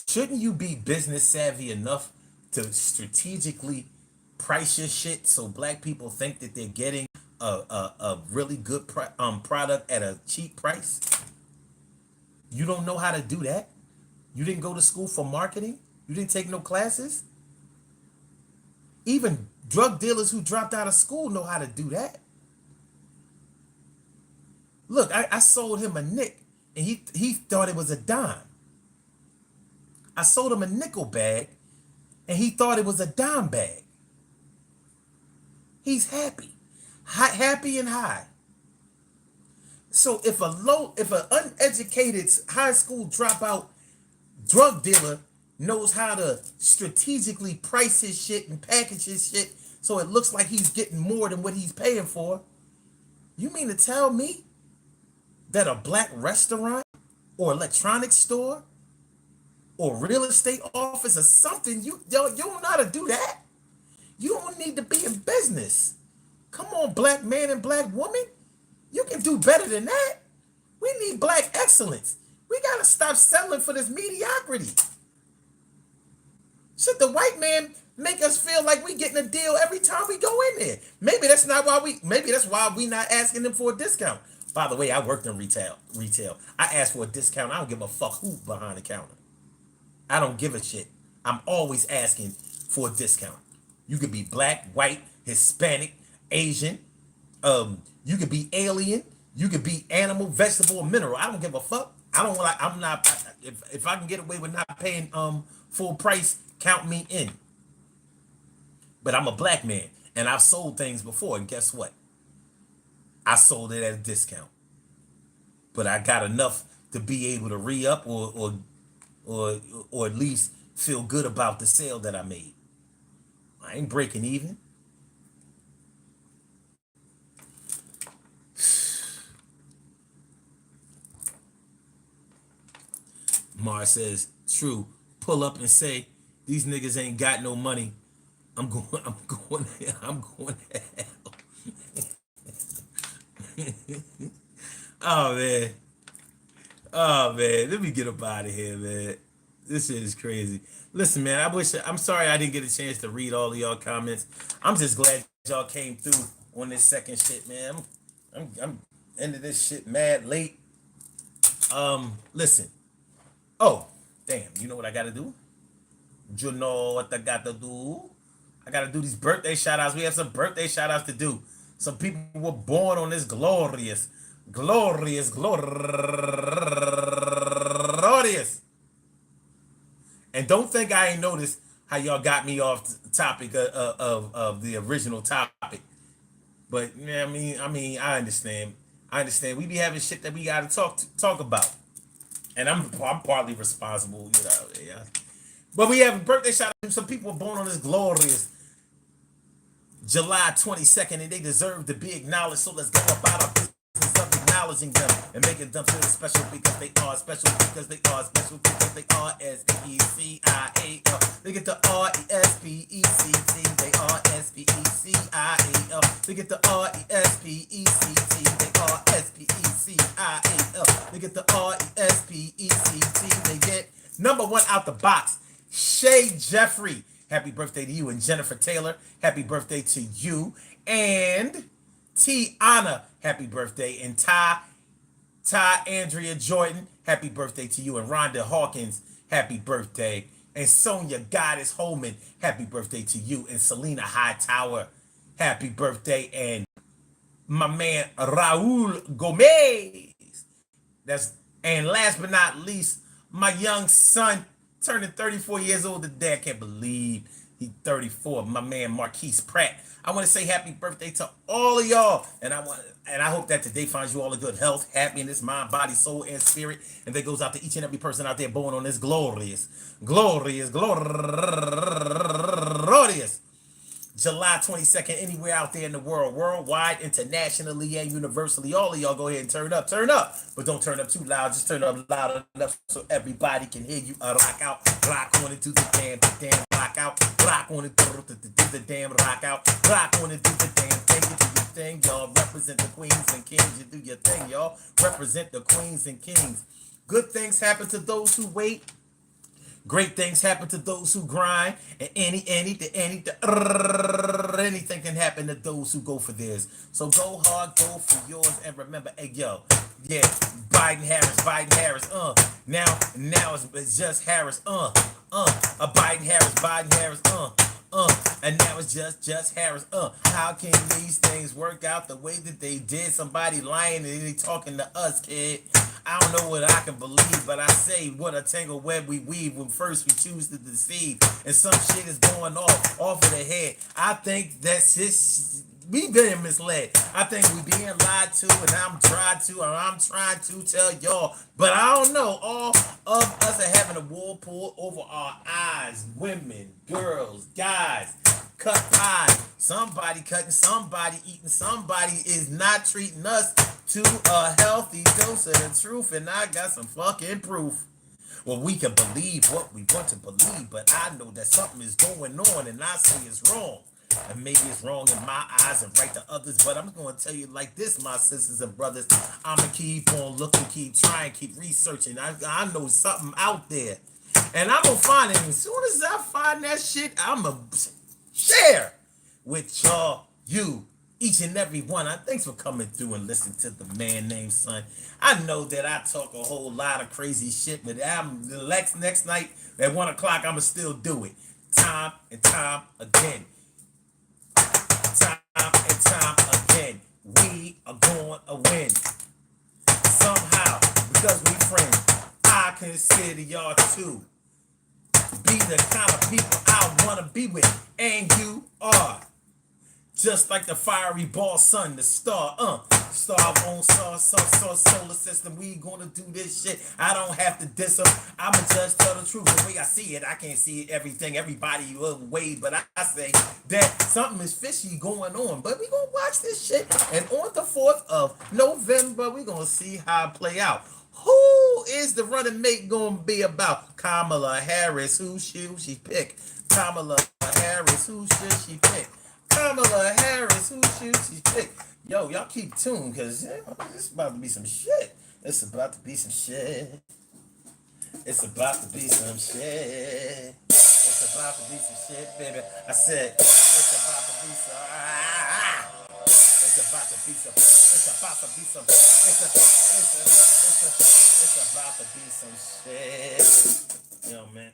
shouldn't you be business savvy enough to strategically price your shit so black people think that they're getting a really good product at a cheap price? You don't know how to do that? You didn't go to school for marketing? You didn't take no classes? Even drug dealers who dropped out of school know how to do that. Look, I sold him a nick and he thought it was a dime. I sold him a nickel bag and he thought it was a dime bag. He's happy. Happy and high. So if an uneducated high school dropout drug dealer knows how to strategically price his shit and package his shit so it looks like he's getting more than what he's paying for, you mean to tell me that a black restaurant or electronics store or real estate office or something, you don't know how to do that? You don't need to be in business. Come on, black man and black woman. You can do better than that. We need black excellence. We got to stop settling for this mediocrity. Should the white man make us feel like we getting a deal every time we go in there? Maybe that's why we not asking them for a discount. By the way, I worked in retail. I asked for a discount. I don't give a fuck who's behind the counter. I don't give a shit. I'm always asking for a discount. You could be black, white, Hispanic, Asian. You could be alien. You could be animal, vegetable, or mineral. I don't give a fuck. If I can get away with not paying full price, count me in. But I'm a black man and I've sold things before, and guess what? I sold it at a discount. But I got enough to be able to re-up or at least feel good about the sale that I made. I ain't breaking even. Mars says, true, pull up and say, These niggas ain't got no money. I'm going, I'm going, I'm going to hell. Oh man. Oh man. Let me get up out of here, man. This shit is crazy. Listen, man, I'm sorry I didn't get a chance to read all of y'all comments. I'm just glad y'all came through on this second shit, man. I'm into this shit mad late. Listen. Oh, damn, you know what I gotta do? You know what I gotta do? I gotta do these birthday shout outs. We have some birthday shout outs to do. Some people were born on this glorious, glorious, glorious. And don't think I ain't noticed how y'all got me off the topic of the original topic. But yeah, I understand. I understand. We be having shit that we gotta talk about. And I'm partly responsible, you know. Yeah. But we have a birthday shout out. Some people were born on this glorious July 22nd, and they deserve to be acknowledged. So let's go about our business of acknowledging them and making them feel special because they are special because they are special because they are S-P-E-C-I-A-L. They get the R-E-S-P-E-C-T. They are S-P-E-C-I-A-L. They get the R-E-S-P-E-C-T. They are S-P-E-C-I-A-L. They get the R-E-S-P-E-C-T. They get number one out the box. Shay Jeffrey, happy birthday to you. And Jennifer Taylor, happy birthday to you. And Tiana, happy birthday. And Ty Andrea Jordan, happy birthday to you. And Rhonda Hawkins, happy birthday. And Sonia Goddess Holman, happy birthday to you. And Selena Hightower, happy birthday. And my man Raul Gomez. And last but not least, my young son turning 34 years old today. I can't believe he's 34. My man Marquise Pratt. I want to say happy birthday to all of y'all. And I hope that today finds you all a good health, happiness, mind, body, soul, and spirit. And that goes out to each and every person out there born on this glorious, glorious, glorious July 22nd, anywhere out there in the world, worldwide, internationally, and universally. All of y'all go ahead and turn up. But don't turn up too loud. Just turn up loud enough so everybody can hear you. Rock out, rock on it, do the damn rock out. Rock on it, do the damn rock out. Rock on it, do the damn thing. You do your thing, y'all. Represent the queens and kings. You do your thing, y'all. Represent the queens and kings. Good things happen to those who wait. Great things happen to those who grind, and anything can happen to those who go for theirs. So go hard, go for yours, and remember, hey yo, yeah, Biden Harris, now it's just Harris, Biden Harris, and now it's just Harris, How can these things work out the way that they did? Somebody lying and they talking to us, kid. I don't know what I can believe, but I say what a tangled web we weave when first we choose to deceive. And some shit is going off of the head. I think that's just we being misled. I think we being lied to, and I'm trying to tell y'all. But I don't know. All of us are having a war pulled over our eyes. Women, girls, guys. Cut pies. Somebody cutting, somebody eating, somebody is not treating us to a healthy dose of the truth, and I got some fucking proof. Well, we can believe what we want to believe, but I know that something is going on, and I say it's wrong. And maybe it's wrong in my eyes and right to others, but I'm going to tell you like this, my sisters and brothers. I'm going to keep on looking, keep trying, keep researching. I know something out there, and I'm going to find it. And as soon as I find that shit, I'm going to share with y'all, you, each and every one. Thanks for coming through and listening to the man named Son. I know that I talk a whole lot of crazy shit, but the next night at 1 o'clock, I'm going to still do it. Time and time again. Time and time again. We are going to win. Somehow, because we friends, I consider y'all too. Be the kind of people I want to be with. And you are. Just like the fiery ball sun, the star, star on solar system. We gonna do this shit. I don't have to diss them. I'ma just tell the truth the way I see it. I can't see it, everything, everybody way, but I say that something is fishy going on. But we gonna watch this shit, and on the 4th of November, we gonna see how it play out. Who is the running mate gonna be about? Kamala Harris, who she pick? Kamala Harris, who should she pick? Kamala Harris, who should she pick? Yo, y'all keep tuned, because it's about to be some shit. It's about to be some shit. It's about to be some shit. It's about to be some shit, baby. I said, it's about to be some. It's about to be some. It's about to be some. It's about to be some shit. Yo, man.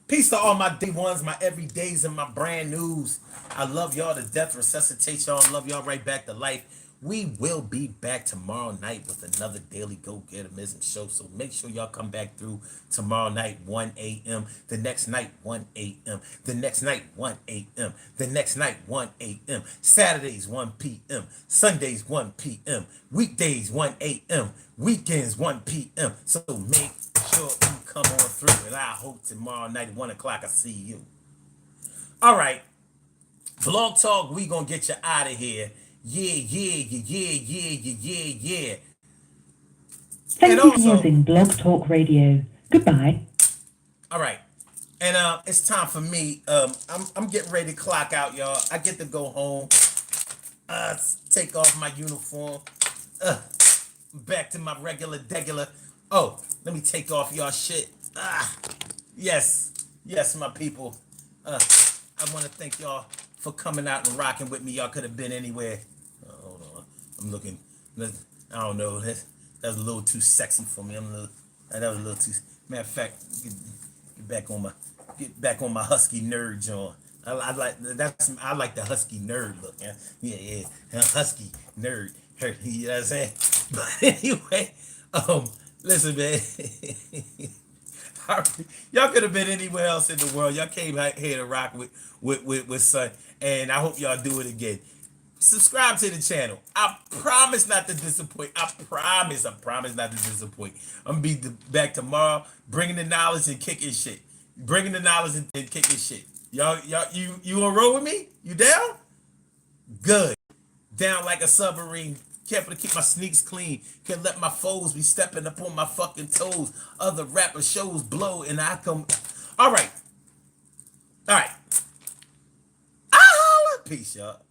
Peace to all my day ones, my everydays, and my brand news. I love y'all to death, resuscitate y'all, and love y'all right back to life. We will be back tomorrow night with another Daily Go Getism show. So make sure y'all come back through tomorrow night, 1 a.m. The next night, 1 a.m. The next night, 1 a.m. The next night, 1 a.m. Saturdays, 1 p.m. Sundays, 1 p.m. Weekdays, 1 a.m. Weekends, 1 p.m. So make sure you come on through. And I hope tomorrow night at 1 o'clock I see you. All right. Blog Talk, we going to get you out of here. Yeah. Thank you for using Blog Talk Radio. Goodbye. All right. And it's time for me. I'm getting ready to clock out, y'all. I get to go home. Take off my uniform. Back to my regular. Oh, let me take off y'all shit. Yes, my people. I want to thank y'all for coming out and rocking with me. Y'all could have been anywhere. Hold on, I'm looking. I don't know. That's a little too sexy for me. That was a little too. Matter of fact, get back on my husky nerd joint. I like the husky nerd look. Yeah, husky nerd. You know what I'm saying? But anyway, listen, man. Y'all could have been anywhere else in the world. Y'all came out here to rock with Son, and I hope y'all do it again. Subscribe to the channel. I promise not to disappoint. I promise not to disappoint. I'm gonna be back tomorrow, bringing the knowledge and kicking shit. Bringing the knowledge and kicking shit. Y'all, you gonna roll with me? You down? Good. Down like a submarine. Careful to keep my sneaks clean. Can't let my foes be stepping up on my fucking toes. Other rapper shows blow and I come. All right. I holla. Peace, y'all.